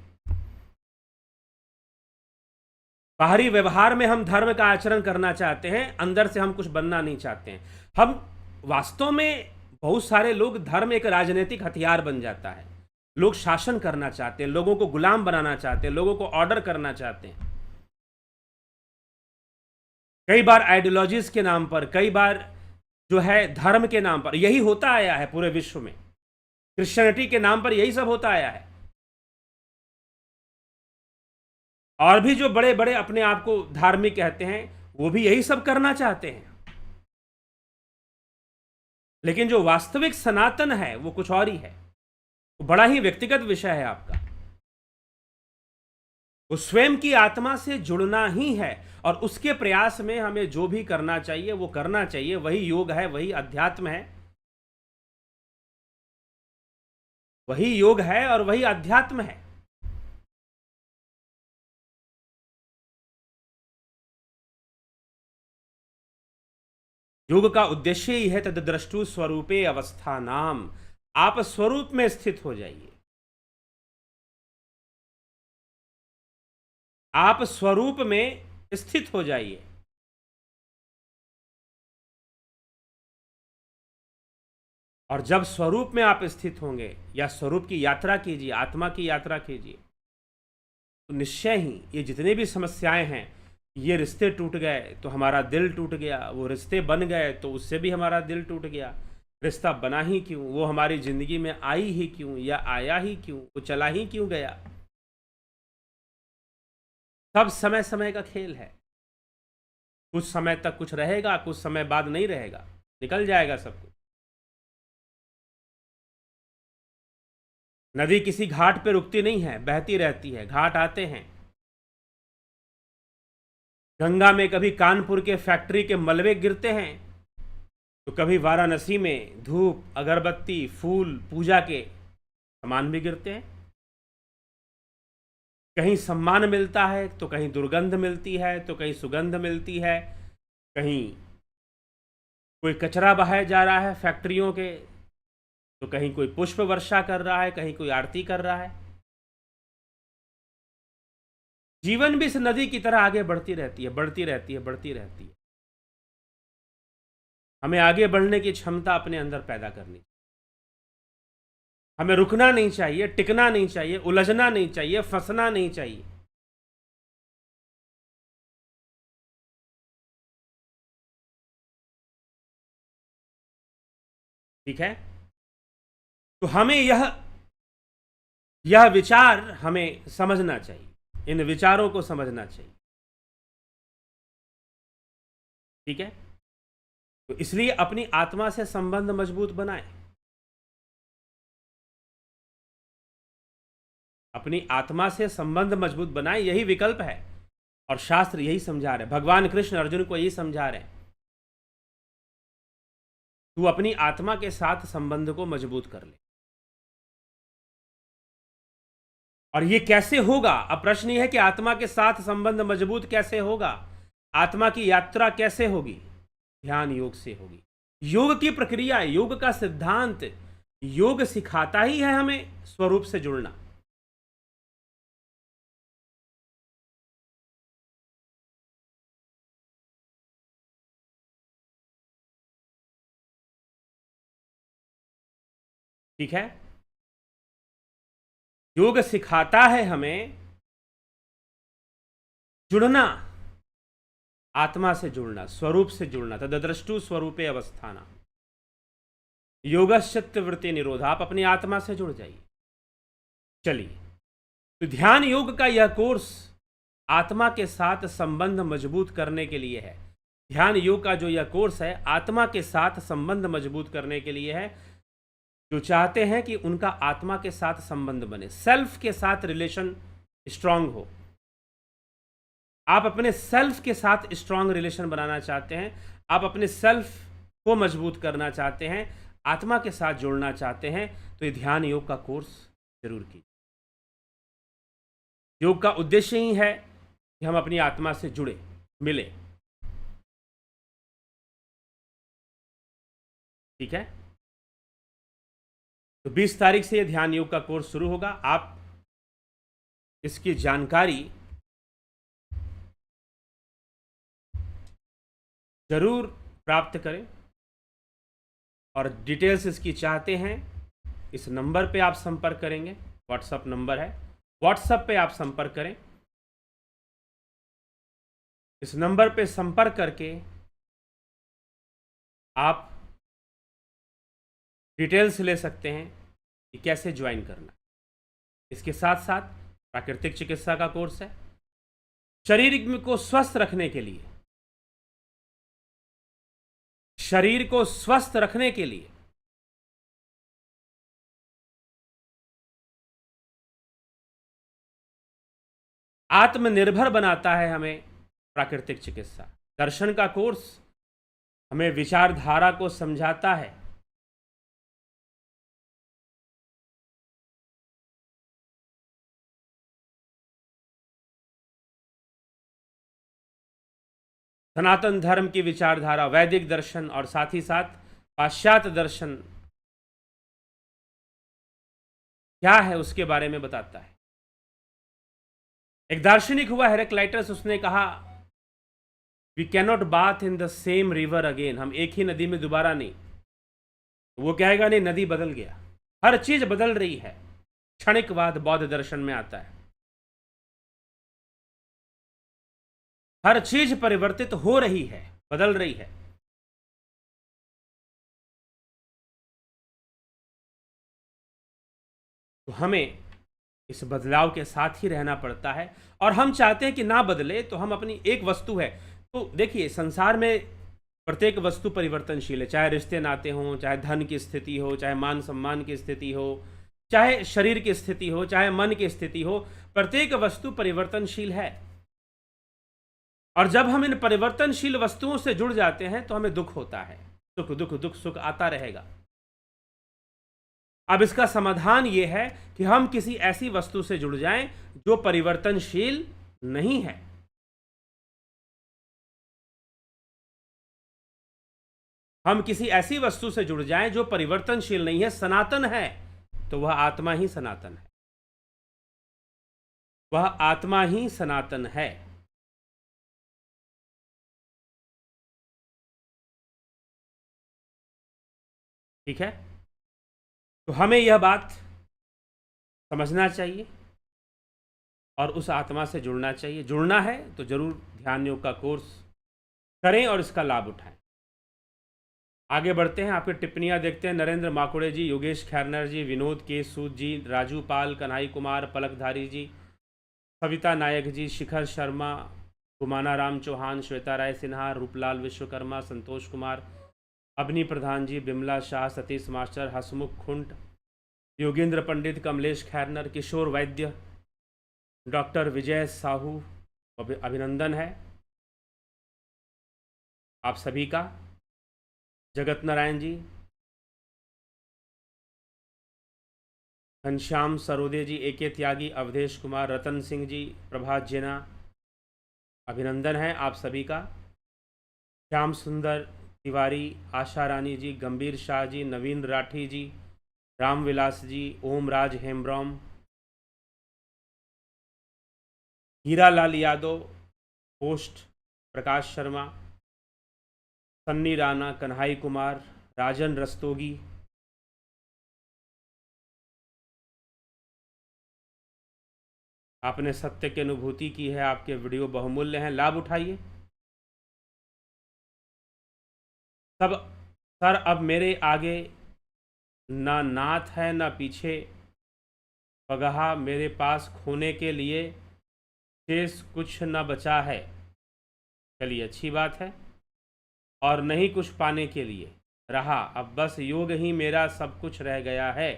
बाहरी व्यवहार में हम धर्म का आचरण करना चाहते हैं, अंदर से हम कुछ बनना नहीं चाहते हैं। हम वास्तव में, बहुत सारे लोग, धर्म एक राजनीतिक हथियार बन जाता है। लोग शासन करना चाहते हैं, लोगों को गुलाम बनाना चाहते हैं, लोगों को ऑर्डर करना चाहते हैं। कई बार आइडियोलॉजीज के नाम पर, कई बार जो है धर्म के नाम पर, यही होता आया है पूरे विश्व में। क्रिश्चियनिटी के नाम पर यही सब होता आया है। और भी जो बड़े बड़े अपने आप को धार्मिक कहते हैं, वो भी यही सब करना चाहते हैं। लेकिन जो वास्तविक सनातन है वो कुछ और ही है। वो बड़ा ही व्यक्तिगत विषय है आपका। वो स्वयं की आत्मा से जुड़ना ही है, और उसके प्रयास में हमें जो भी करना चाहिए वो करना चाहिए। वही योग है, वही अध्यात्म है, वही योग है और वही अध्यात्म है। योग का उद्देश्य ही है तद्द्रष्टु स्वरूपे अवस्था नाम। आप स्वरूप में स्थित हो जाइए, आप स्वरूप में स्थित हो जाइए। और जब स्वरूप में आप स्थित होंगे या स्वरूप की यात्रा कीजिए, आत्मा की यात्रा कीजिए, तो निश्चय ही ये जितने भी समस्याएं हैं, ये रिश्ते टूट गए तो हमारा दिल टूट गया, वो रिश्ते बन गए तो उससे भी हमारा दिल टूट गया। रिश्ता बना ही क्यों, वो हमारी ज़िंदगी में आई ही क्यों या आया ही क्यों, वो चला ही क्यों गया। सब समय समय का खेल है। कुछ समय तक कुछ रहेगा, कुछ समय बाद नहीं रहेगा, निकल जाएगा सब कुछ। नदी किसी घाट पे रुकती नहीं है, बहती रहती है, घाट आते हैं। गंगा में कभी कानपुर के फैक्ट्री के मलबे गिरते हैं, तो कभी वाराणसी में धूप, अगरबत्ती, फूल, पूजा के सामान भी गिरते हैं। कहीं सम्मान मिलता है तो कहीं दुर्गंध मिलती है, तो कहीं सुगंध मिलती है, कहीं कोई कचरा बहाया जा रहा है फैक्ट्रियों के, तो कहीं कोई पुष्प वर्षा कर रहा है, कहीं कोई आरती कर रहा है। जीवन भी इस नदी की तरह आगे बढ़ती रहती है, बढ़ती रहती है, बढ़ती रहती है। हमें आगे बढ़ने की क्षमता अपने अंदर पैदा करनी। हमें रुकना नहीं चाहिए, टिकना नहीं चाहिए, उलझना नहीं चाहिए, फंसना नहीं चाहिए। ठीक है, तो हमें यह विचार हमें समझना चाहिए, इन विचारों को समझना चाहिए। ठीक है, तो इसलिए अपनी आत्मा से संबंध मजबूत बनाएं। अपनी आत्मा से संबंध मजबूत बनाएं, यही विकल्प है। और शास्त्र यही समझा रहे, भगवान कृष्ण अर्जुन को यही समझा रहे हैं। तू अपनी आत्मा के साथ संबंध को मजबूत कर ले। और ये कैसे होगा? अब प्रश्न ये है कि आत्मा के साथ संबंध मजबूत कैसे होगा, आत्मा की यात्रा कैसे होगी? ध्यान योग से होगी। योग की प्रक्रिया, योग का सिद्धांत, योग सिखाता ही है हमें स्वरूप से जुड़ना। ठीक है, योग सिखाता है हमें जुड़ना, आत्मा से जुड़ना, स्वरूप से जुड़ना। तददृष्टु स्वरूपे अवस्थाना योगश्चित्त वृत्ति निरोधा। आप अपनी आत्मा से जुड़ जाइए। चलिए, तो ध्यान योग का यह कोर्स आत्मा के साथ संबंध मजबूत करने के लिए है। ध्यान योग का जो यह कोर्स है आत्मा के साथ संबंध मजबूत करने के लिए है। जो चाहते हैं कि उनका आत्मा के साथ संबंध बने, सेल्फ के साथ रिलेशन स्ट्रांग हो। आप अपने सेल्फ के साथ स्ट्रांग रिलेशन बनाना चाहते हैं, आप अपने सेल्फ को मजबूत करना चाहते हैं, आत्मा के साथ जुड़ना चाहते हैं, तो ये ध्यान योग का कोर्स जरूर कीजिए। योग का उद्देश्य ही है कि हम अपनी आत्मा से जुड़े, मिले। ठीक है, तो 20 तारीख से ये ध्यान योग का कोर्स शुरू होगा। आप इसकी जानकारी जरूर प्राप्त करें, और डिटेल्स इसकी चाहते हैं इस नंबर पे आप संपर्क करेंगे। व्हाट्सएप नंबर है, व्हाट्सएप पे आप संपर्क करें। इस नंबर पे संपर्क करके आप डिटेल्स ले सकते हैं कि कैसे ज्वाइन करना। इसके साथ साथ प्राकृतिक चिकित्सा का कोर्स है। शरीर को स्वस्थ रखने के लिए, शरीर को स्वस्थ रखने के लिए आत्मनिर्भर बनाता है हमें प्राकृतिक चिकित्सा। दर्शन का कोर्स हमें विचारधारा को समझाता है। सनातन धर्म की विचारधारा, वैदिक दर्शन और साथ ही साथ पाश्चात्य दर्शन क्या है उसके बारे में बताता है। एक दार्शनिक हुआ हेराक्लाइटस, उसने कहा we cannot bath in the same river again. हम एक ही नदी में दोबारा नहीं, वो कहेगा नहीं, नदी बदल गया। हर चीज बदल रही है। क्षणिकवाद बौद्ध दर्शन में आता है। हर चीज परिवर्तित हो रही है, बदल रही है। तो हमें इस बदलाव के साथ ही रहना पड़ता है। और हम चाहते हैं कि ना बदले, तो हम अपनी एक वस्तु है। तो देखिए, संसार में प्रत्येक वस्तु परिवर्तनशील है, चाहे रिश्ते नाते हों, चाहे धन की स्थिति हो, चाहे मान सम्मान की स्थिति हो, चाहे शरीर की स्थिति हो, चाहे मन की स्थिति हो, प्रत्येक वस्तु परिवर्तनशील है। और जब हम इन परिवर्तनशील वस्तुओं से जुड़ जाते हैं तो हमें दुख होता है। सुख दुख, दुख सुख आता रहेगा। अब इसका समाधान यह है कि हम किसी ऐसी वस्तु से जुड़ जाएं जो परिवर्तनशील नहीं है। हम किसी ऐसी वस्तु से जुड़ जाएं जो परिवर्तनशील नहीं है, सनातन है। तो वह आत्मा ही सनातन है। वह आत्मा ही सनातन है। ठीक है। तो हमें यह बात समझना चाहिए और उस आत्मा से जुड़ना चाहिए। जुड़ना है तो जरूर ध्यान योग का कोर्स करें और इसका लाभ उठाएं। आगे बढ़ते हैं, आपकी टिप्पणियां देखते हैं। नरेंद्र माकुड़े जी, योगेश खैरनर जी, विनोद के सूद जी, राजू पाल, कन्हई कुमार, पलकधारी जी, सविता नायक जी, शिखर शर्मा, गुमाना राम चौहान, श्वेता राय सिन्हा, रूपलाल विश्वकर्मा, संतोष कुमार, अबनी प्रधान जी, बिमला शाह, सतीश मास्टर, हसमुख खुंट, योगेंद्र पंडित, कमलेश खैरनर, किशोर वैद्य, डॉक्टर विजय साहू, अभिनंदन है आप सभी का। जगत नारायण जी, घनश्याम सरोदे जी, एके त्यागी, अवधेश कुमार, रतन सिंह जी, प्रभात जेना, अभिनंदन है आप सभी का। श्याम सुंदर तिवारी, आशा रानी जी, गंभीर शाह जी, नवीन राठी जी, रामविलास जी, ओम राज हेम्ब्रॉम, हीरा लाल यादव, पोस्ट प्रकाश शर्मा, सन्नी राणा, कन्हई कुमार, राजन रस्तोगी, आपने सत्य की अनुभूति की है, आपके वीडियो बहुमूल्य हैं, लाभ उठाइए सब। सर, अब मेरे आगे ना नाथ है ना पीछे पगहा, मेरे पास खोने के लिए शेष कुछ न बचा है। चलिए, अच्छी बात है। और नहीं कुछ पाने के लिए रहा, अब बस योग ही मेरा सब कुछ रह गया है।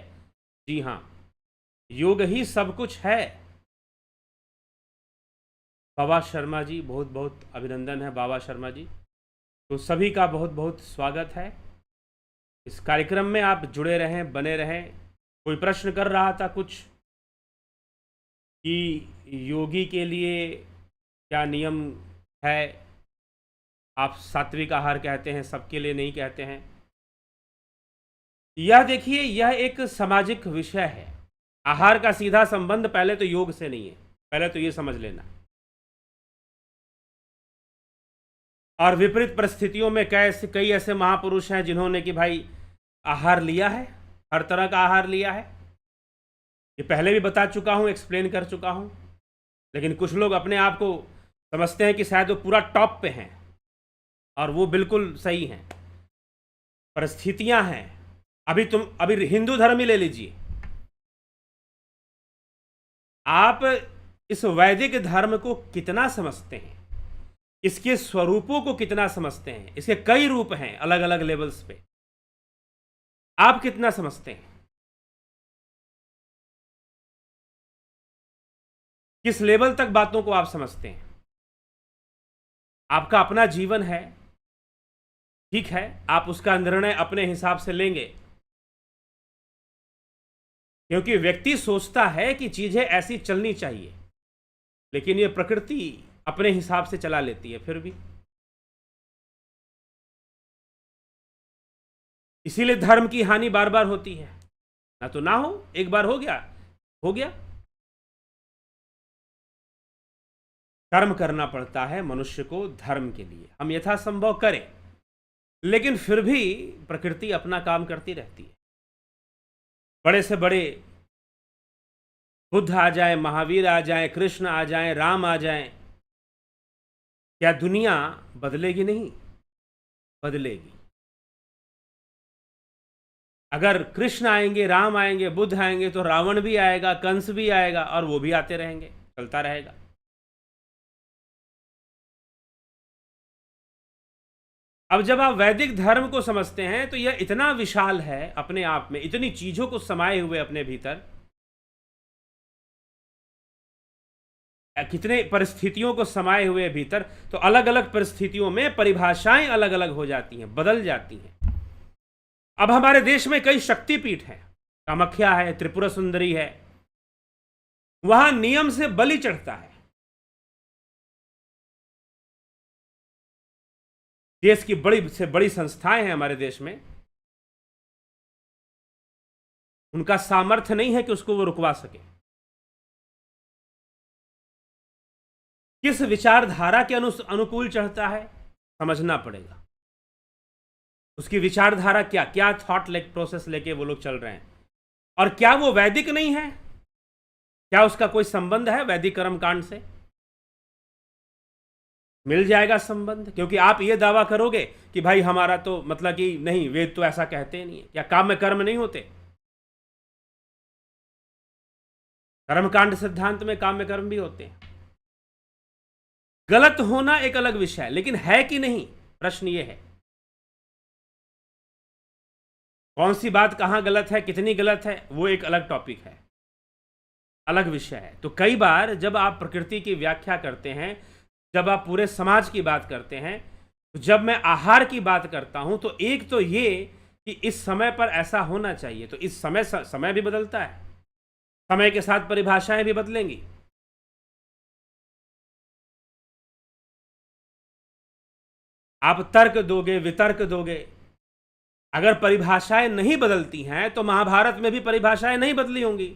जी हाँ, योग ही सब कुछ है। बाबा शर्मा जी, बहुत बहुत अभिनंदन है बाबा शर्मा जी। तो सभी का बहुत बहुत स्वागत है इस कार्यक्रम में। आप जुड़े रहें, बने रहें। कोई प्रश्न कर रहा था कुछ कि योगी के लिए क्या नियम है? आप सात्विक आहार कहते हैं, सबके लिए नहीं कहते हैं। यह देखिए, यह एक सामाजिक विषय है। आहार का सीधा संबंध पहले तो योग से नहीं है, पहले तो ये समझ लेना। और विपरीत परिस्थितियों में कई ऐसे महापुरुष हैं जिन्होंने कि भाई आहार लिया है, हर तरह का आहार लिया है। ये पहले भी बता चुका हूँ, एक्सप्लेन कर चुका हूँ। लेकिन कुछ लोग अपने आप को समझते हैं कि शायद वो पूरा टॉप पे हैं, और वो बिल्कुल सही हैं। परिस्थितियां हैं। अभी हिंदू धर्म ही ले लीजिए। आप इस वैदिक धर्म को कितना समझते हैं, इसके स्वरूपों को कितना समझते हैं? इसके कई रूप हैं अलग अलग लेवल्स पे। आप कितना समझते हैं? किस लेवल तक बातों को आप समझते हैं? आपका अपना जीवन है, ठीक है, आप उसका निर्णय अपने हिसाब से लेंगे, क्योंकि व्यक्ति सोचता है कि चीजें ऐसी चलनी चाहिए, लेकिन यह प्रकृति अपने हिसाब से चला लेती है फिर भी। इसीलिए धर्म की हानि बार बार होती है। ना तो ना हो, एक बार हो गया हो गया। कर्म करना पड़ता है मनुष्य को धर्म के लिए। हम यथासंभव करें, लेकिन फिर भी प्रकृति अपना काम करती रहती है। बड़े से बड़े बुद्ध आ जाए, महावीर आ जाए, कृष्ण आ जाए, राम आ जाए, क्या दुनिया बदलेगी? नहीं बदलेगी। अगर कृष्ण आएंगे, राम आएंगे, बुद्ध आएंगे, तो रावण भी आएगा, कंस भी आएगा, और वो भी आते रहेंगे, चलता रहेगा। अब जब आप वैदिक धर्म को समझते हैं तो यह इतना विशाल है अपने आप में, इतनी चीजों को समाये हुए अपने भीतर, कितने परिस्थितियों को समाये हुए भीतर, तो अलग अलग परिस्थितियों में परिभाषाएं अलग अलग हो जाती हैं, बदल जाती हैं। अब हमारे देश में कई शक्तिपीठ हैं, कामाख्या है, त्रिपुरा सुंदरी है, वहां नियम से बलि चढ़ता है। देश की बड़ी से बड़ी संस्थाएं हैं हमारे देश में, उनका सामर्थ्य नहीं है कि उसको वो रुकवा सके। किस विचारधारा के अनुकूल चढ़ता है, समझना पड़ेगा। उसकी विचारधारा क्या क्या थॉट प्रोसेस लेके वो लोग चल रहे हैं, और क्या वो वैदिक नहीं है? क्या उसका कोई संबंध है वैदिक कर्मकांड से? मिल जाएगा संबंध, क्योंकि आप ये दावा करोगे कि भाई हमारा तो मतलब कि नहीं, वेद तो ऐसा कहते नहीं है। क्या काम्य कर्म नहीं होते? कर्मकांड सिद्धांत में काम्य कर्म भी होते हैं। गलत होना एक अलग विषय है, लेकिन है कि नहीं, प्रश्न ये है। कौन सी बात कहां गलत है, कितनी गलत है, वो एक अलग टॉपिक है, अलग विषय है। तो कई बार जब आप प्रकृति की व्याख्या करते हैं, जब आप पूरे समाज की बात करते हैं, तो जब मैं आहार की बात करता हूं, तो एक तो ये कि इस समय पर ऐसा होना चाहिए, तो इस समय भी बदलता है, समय के साथ परिभाषाएं भी बदलेंगी। आप तर्क दोगे, वितर्क दोगे, अगर परिभाषाएं नहीं बदलती हैं तो महाभारत में भी परिभाषाएं नहीं बदली होंगी।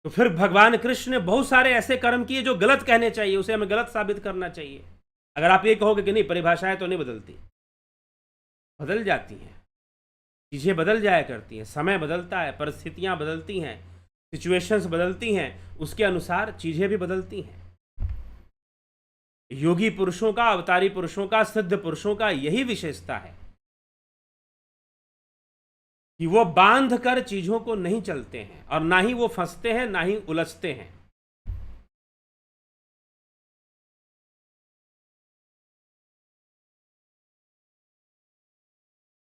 तो फिर भगवान कृष्ण ने बहुत सारे ऐसे कर्म किए जो गलत कहने चाहिए, उसे हमें गलत साबित करना चाहिए। अगर आप ये कहोगे कि नहीं, परिभाषाएं तो नहीं बदलती, बदल जाती हैं, चीजें बदल जाया करती हैं, समय बदलता है, परिस्थितियां बदलती हैं, सिचुएशंस बदलती हैं, उसके अनुसार चीजें भी बदलती हैं। योगी पुरुषों का, अवतारी पुरुषों का, सिद्ध पुरुषों का यही विशेषता है कि वो बांध कर चीजों को नहीं चलते हैं, और ना ही वो फंसते हैं, ना ही उलझते हैं।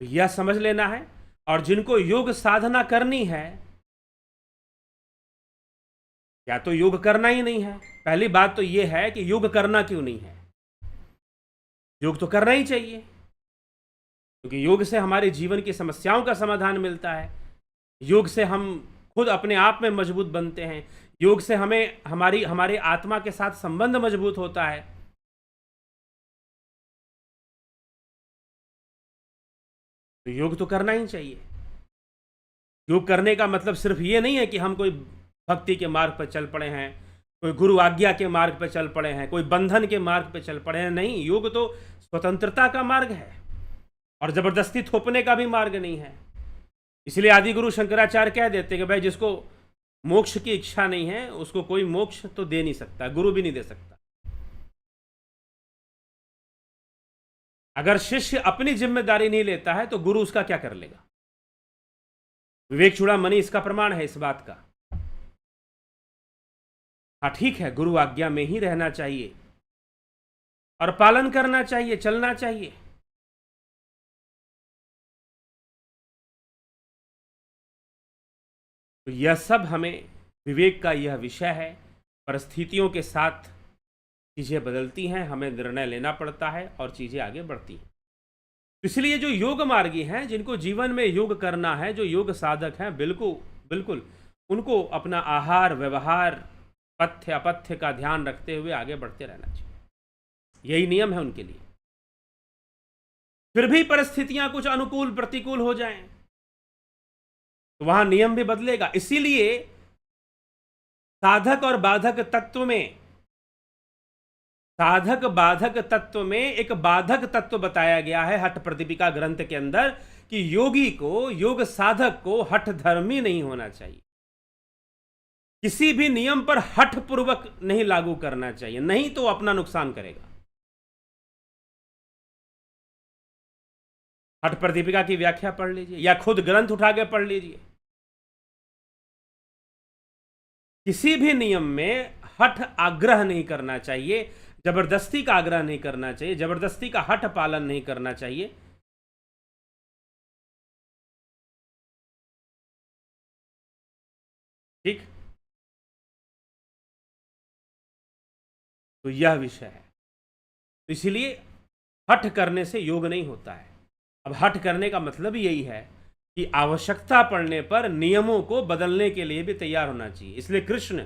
यह समझ लेना है। और जिनको योग साधना करनी है, या तो योग करना ही नहीं है। पहली बात तो यह है कि योग करना क्यों नहीं है। योग तो करना ही चाहिए, क्योंकि योग से हमारे जीवन की समस्याओं का समाधान मिलता है। योग से हम खुद अपने आप में मजबूत बनते हैं। योग से हमें हमारी आत्मा के साथ संबंध मजबूत होता है। तो योग तो करना ही चाहिए। योग करने का मतलब सिर्फ ये नहीं है कि हम कोई भक्ति के मार्ग पर चल पड़े हैं, कोई गुरु आज्ञा के मार्ग पर चल पड़े हैं, कोई बंधन के मार्ग पर चल पड़े हैं। नहीं, योग तो स्वतंत्रता का मार्ग है, और जबरदस्ती थोपने का भी मार्ग नहीं है। इसलिए आदि गुरु शंकराचार्य कह देते कि भाई जिसको मोक्ष की इच्छा नहीं है, उसको कोई मोक्ष तो दे नहीं सकता, गुरु भी नहीं दे सकता। अगर शिष्य अपनी जिम्मेदारी नहीं लेता है तो गुरु उसका क्या कर लेगा? विवेक चूड़ामणि इसका प्रमाण है इस बात का। हाँ ठीक है, गुरु आज्ञा में ही रहना चाहिए और पालन करना चाहिए, चलना चाहिए। तो यह सब हमें विवेक का यह विषय है। परिस्थितियों के साथ चीज़ें बदलती हैं, हमें निर्णय लेना पड़ता है और चीज़ें आगे बढ़ती हैं। इसलिए जो योग मार्गी हैं, जिनको जीवन में योग करना है, जो योग साधक हैं, बिल्कुल बिल्कुल उनको अपना आहार, व्यवहार, पथ्य अपथ्य का ध्यान रखते हुए आगे बढ़ते रहना चाहिए। यही नियम है उनके लिए। फिर भी परिस्थितियां कुछ अनुकूल प्रतिकूल हो जाएं तो वहां नियम भी बदलेगा। इसीलिए साधक और बाधक तत्व में साधक बाधक तत्व में एक बाधक तत्व बताया गया है हठ प्रतिपिका ग्रंथ के अंदर कि योगी को, योग साधक को हठ धर्मी नहीं होना चाहिए, किसी भी नियम पर हठ पूर्वक नहीं लागू करना चाहिए, नहीं तो अपना नुकसान करेगा। हठ प्रतिपिका की व्याख्या पढ़ लीजिए या खुद ग्रंथ उठा के पढ़ लीजिए। किसी भी नियम में हठ आग्रह नहीं करना चाहिए, जबरदस्ती का आग्रह नहीं करना चाहिए, जबरदस्ती का हठ पालन नहीं करना चाहिए। ठीक, तो यह विषय है। तो इसलिए हठ करने से योग नहीं होता है। अब हठ करने का मतलब यही है कि आवश्यकता पड़ने पर नियमों को बदलने के लिए भी तैयार होना चाहिए। इसलिए कृष्ण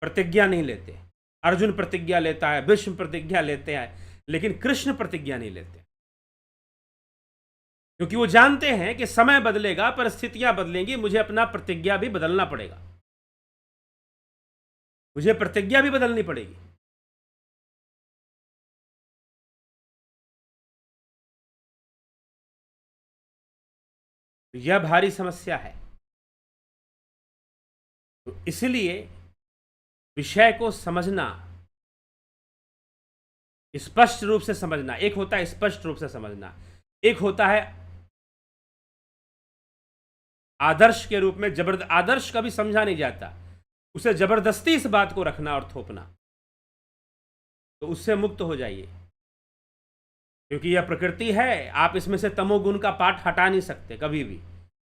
प्रतिज्ञा नहीं लेते, अर्जुन प्रतिज्ञा लेता है, भीष्म प्रतिज्ञा लेते हैं, लेकिन कृष्ण प्रतिज्ञा नहीं लेते, क्योंकि वो जानते हैं कि समय बदलेगा, परिस्थितियां बदलेंगी, मुझे अपना प्रतिज्ञा भी बदलना पड़ेगा, मुझे प्रतिज्ञा भी बदलनी पड़ेगी। यह भारी समस्या है। तो इसलिए विषय को समझना, स्पष्ट रूप से समझना, एक होता है स्पष्ट रूप से समझना, एक होता है आदर्श के रूप में। आदर्श कभी समझा नहीं जाता, उसे जबरदस्ती इस बात को रखना और थोपना, तो उससे मुक्त हो जाइए, क्योंकि यह प्रकृति है। आप इसमें से तमोगुण का पाठ हटा नहीं सकते कभी भी।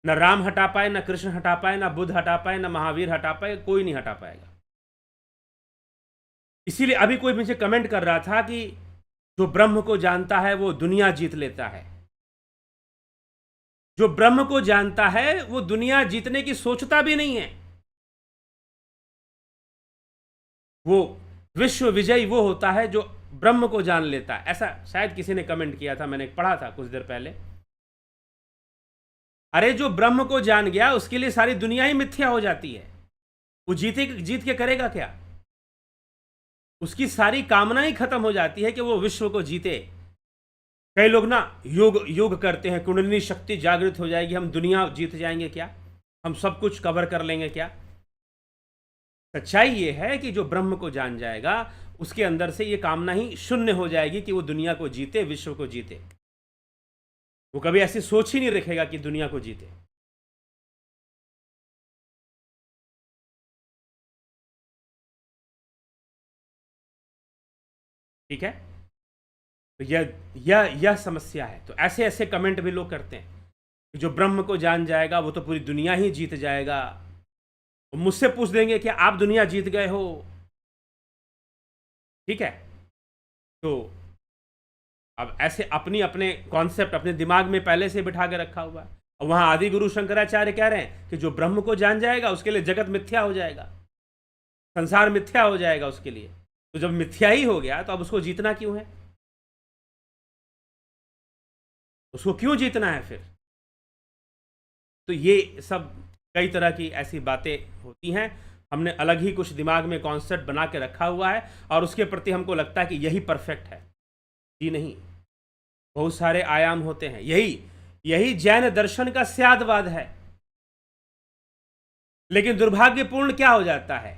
न राम हटा पाए, न कृष्ण हटा पाए, न बुद्ध हटा पाए, न महावीर हटा पाए, कोई नहीं हटा पाएगा। इसीलिए अभी कोई मुझे कमेंट कर रहा था कि जो ब्रह्म को जानता है वो दुनिया जीत लेता है। जो ब्रह्म को जानता है वो दुनिया जीतने की सोचता भी नहीं है। वो विश्व विजयी वो होता है जो ब्रह्म को जान लेता है। ऐसा शायद किसी ने कमेंट किया था, मैंने पढ़ा था कुछ देर पहले। अरे जो ब्रह्म को जान गया उसके लिए सारी दुनिया ही मिथ्या हो जाती है। वो जीत के करेगा क्या? उसकी सारी कामना ही खत्म हो जाती है कि वो विश्व को जीते। कई लोग ना योग करते हैं, कुंडलिनी शक्ति जागृत हो जाएगी, हम दुनिया जीत जाएंगे क्या, हम सब कुछ कवर कर लेंगे क्या। सच्चाई ये है कि जो ब्रह्म को जान जाएगा उसके अंदर से ये कामना ही शून्य हो जाएगी कि वो दुनिया को जीते, विश्व को जीते। वो कभी ऐसी सोच ही नहीं रखेगा कि दुनिया को जीते। ठीक है, तो यह समस्या है। तो ऐसे ऐसे कमेंट भी लोग करते हैं कि जो ब्रह्म को जान जाएगा वो तो पूरी दुनिया ही जीत जाएगा। मुझसे पूछ देंगे कि आप दुनिया जीत गए हो। ठीक है, तो अब ऐसे अपने कॉन्सेप्ट अपने दिमाग में पहले से बिठा के रखा हुआ है। और वहां आदि गुरु शंकराचार्य कह रहे हैं कि जो ब्रह्म को जान जाएगा उसके लिए जगत मिथ्या हो जाएगा, संसार मिथ्या हो जाएगा उसके लिए। तो जब मिथ्या ही हो गया तो अब उसको जीतना क्यों है? उसको क्यों जीतना है फिर? तो ये सब कई तरह की ऐसी बातें होती हैं। हमने अलग ही कुछ दिमाग में कॉन्सेप्ट बना के रखा हुआ है और उसके प्रति हमको लगता है कि यही परफेक्ट है। जी नहीं, बहुत सारे आयाम होते हैं। यही जैन दर्शन का स्यादवाद है। लेकिन दुर्भाग्यपूर्ण क्या हो जाता है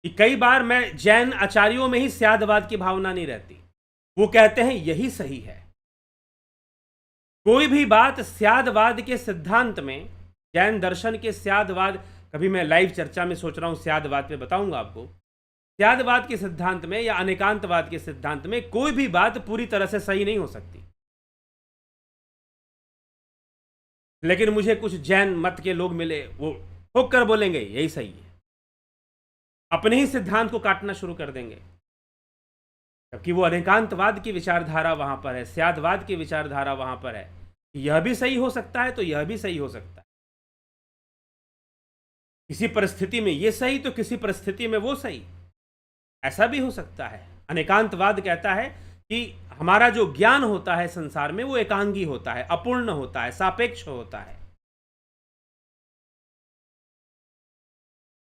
कि कई बार मैं जैन आचार्यों में ही स्यादवाद की भावना नहीं रहती। वो कहते हैं यही सही है। कोई भी बात स्यादवाद के सिद्धांत में, जैन दर्शन के स्यादवाद, कभी मैं लाइव चर्चा में सोच रहा हूं स्यादवाद पे बताऊंगा आपको। स्यादवाद के सिद्धांत में या अनेकांतवाद के सिद्धांत में कोई भी बात पूरी तरह से सही नहीं हो सकती। लेकिन मुझे कुछ जैन मत के लोग मिले, वो ठोक कर बोलेंगे यही सही है, अपने ही सिद्धांत को काटना शुरू कर देंगे, जबकि वो अनेकांतवाद की विचारधारा वहां पर है, स्यादवाद की विचारधारा वहां पर है। यह भी सही हो सकता है तो यह भी सही हो सकता है। किसी परिस्थिति में ये सही तो किसी परिस्थिति में वो सही, ऐसा भी हो सकता है। अनेकांतवाद कहता है कि हमारा जो ज्ञान होता है संसार में वो एकांगी होता है, अपूर्ण होता है, सापेक्ष होता है।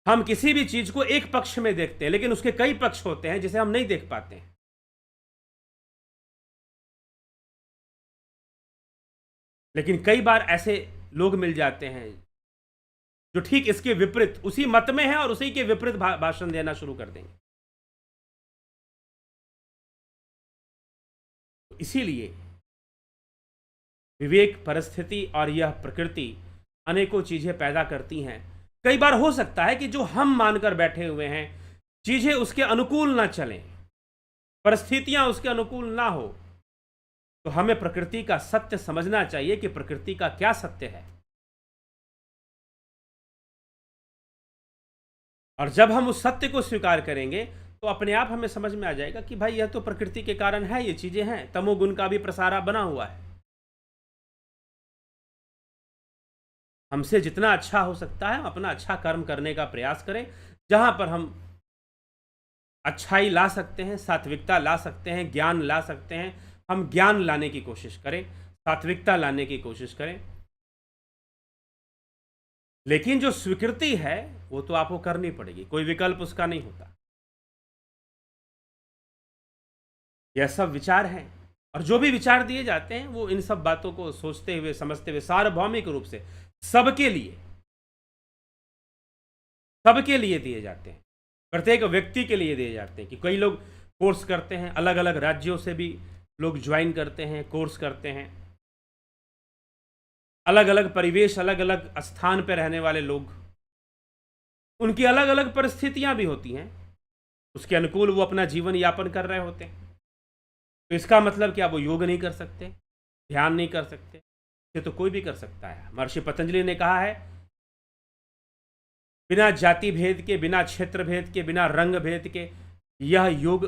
हम किसी भी चीज को एक पक्ष में देखते हैं, लेकिन उसके कई पक्ष होते हैं जिसे हम नहीं देख पाते हैं। लेकिन कई बार ऐसे लोग मिल जाते हैं जो ठीक इसके विपरीत उसी मत में है और उसी के विपरीत भाषण देना शुरू कर देंगे। तो इसीलिए विवेक, परिस्थिति और यह प्रकृति अनेकों चीजें पैदा करती हैं। कई बार हो सकता है कि जो हम मानकर बैठे हुए हैं चीजें उसके अनुकूल ना चलें, परिस्थितियां उसके अनुकूल ना हो, तो हमें प्रकृति का सत्य समझना चाहिए कि प्रकृति का क्या सत्य है। और जब हम उस सत्य को स्वीकार करेंगे तो अपने आप हमें समझ में आ जाएगा कि भाई यह तो प्रकृति के कारण है, ये चीजें हैं, तमोगुण का भी प्रसारा बना हुआ है। हमसे जितना अच्छा हो सकता है हम अपना अच्छा कर्म करने का प्रयास करें। जहां पर हम अच्छाई ला सकते हैं, सात्विकता ला सकते हैं, ज्ञान ला सकते हैं, हम ज्ञान लाने की कोशिश करें, सात्विकता लाने की कोशिश करें। लेकिन जो स्वीकृति है वो तो आपको करनी पड़ेगी, कोई विकल्प उसका नहीं होता। यह सब विचार हैं, और जो भी विचार दिए जाते हैं वो इन सब बातों को सोचते हुए, समझते हुए, सार्वभौमिक रूप से सबके लिए दिए जाते हैं, प्रत्येक व्यक्ति के लिए दिए जाते हैं। कि कई लोग कोर्स करते हैं, अलग अलग राज्यों से भी लोग ज्वाइन करते हैं, कोर्स करते हैं, अलग अलग परिवेश, अलग अलग स्थान पर रहने वाले लोग, उनकी अलग अलग परिस्थितियां भी होती हैं, उसके अनुकूल वो अपना जीवन यापन कर रहे होते हैं। तो इसका मतलब क्या वो योग नहीं कर सकते, ध्यान नहीं कर सकते? ये तो कोई भी कर सकता है। महर्षि पतंजलि ने कहा है, बिना जाति भेद के, बिना क्षेत्र भेद के, बिना रंग भेद के यह योग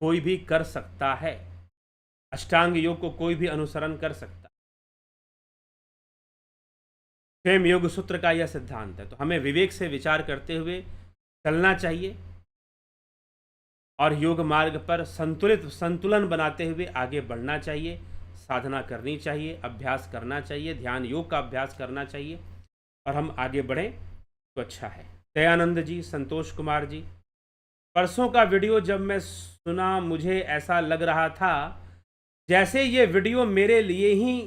कोई भी कर सकता है। अष्टांग योग को कोई भी अनुसरण कर सकता है। स्वयं योग सूत्र का यह सिद्धांत है। तो हमें विवेक से विचार करते हुए चलना चाहिए और योग मार्ग पर संतुलन बनाते हुए आगे बढ़ना चाहिए, साधना करनी चाहिए, अभ्यास करना चाहिए, ध्यान योग का अभ्यास करना चाहिए, और हम आगे बढ़ें तो अच्छा है। दयानंद जी, संतोष कुमार जी, परसों का वीडियो जब मैं सुना मुझे ऐसा लग रहा था जैसे ये वीडियो मेरे लिए ही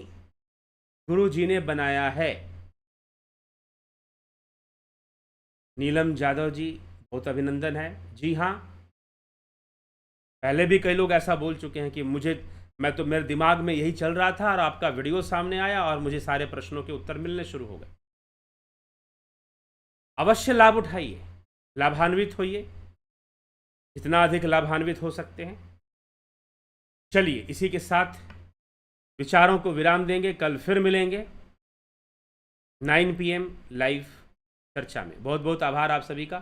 गुरु जी ने बनाया है। नीलम जादव जी, बहुत अभिनंदन है। जी हाँ, पहले भी कई लोग ऐसा बोल चुके हैं कि मेरे दिमाग में यही चल रहा था और आपका वीडियो सामने आया और मुझे सारे प्रश्नों के उत्तर मिलने शुरू हो गए। अवश्य लाभ उठाइए, लाभान्वित होइए, जितना अधिक लाभान्वित हो सकते हैं। चलिए, इसी के साथ विचारों को विराम देंगे। कल फिर मिलेंगे 9 PM लाइव चर्चा में। बहुत बहुत आभार आप सभी का।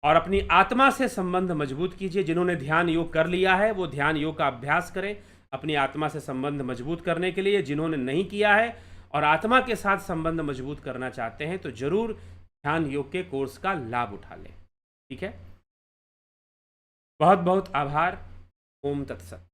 और अपनी आत्मा से संबंध मजबूत कीजिए। जिन्होंने ध्यान योग कर लिया है वो ध्यान योग का अभ्यास करें अपनी आत्मा से संबंध मजबूत करने के लिए। जिन्होंने नहीं किया है और आत्मा के साथ संबंध मजबूत करना चाहते हैं तो जरूर ध्यान योग के कोर्स का लाभ उठा लें। ठीक है, बहुत बहुत आभार। ओम तत्सत।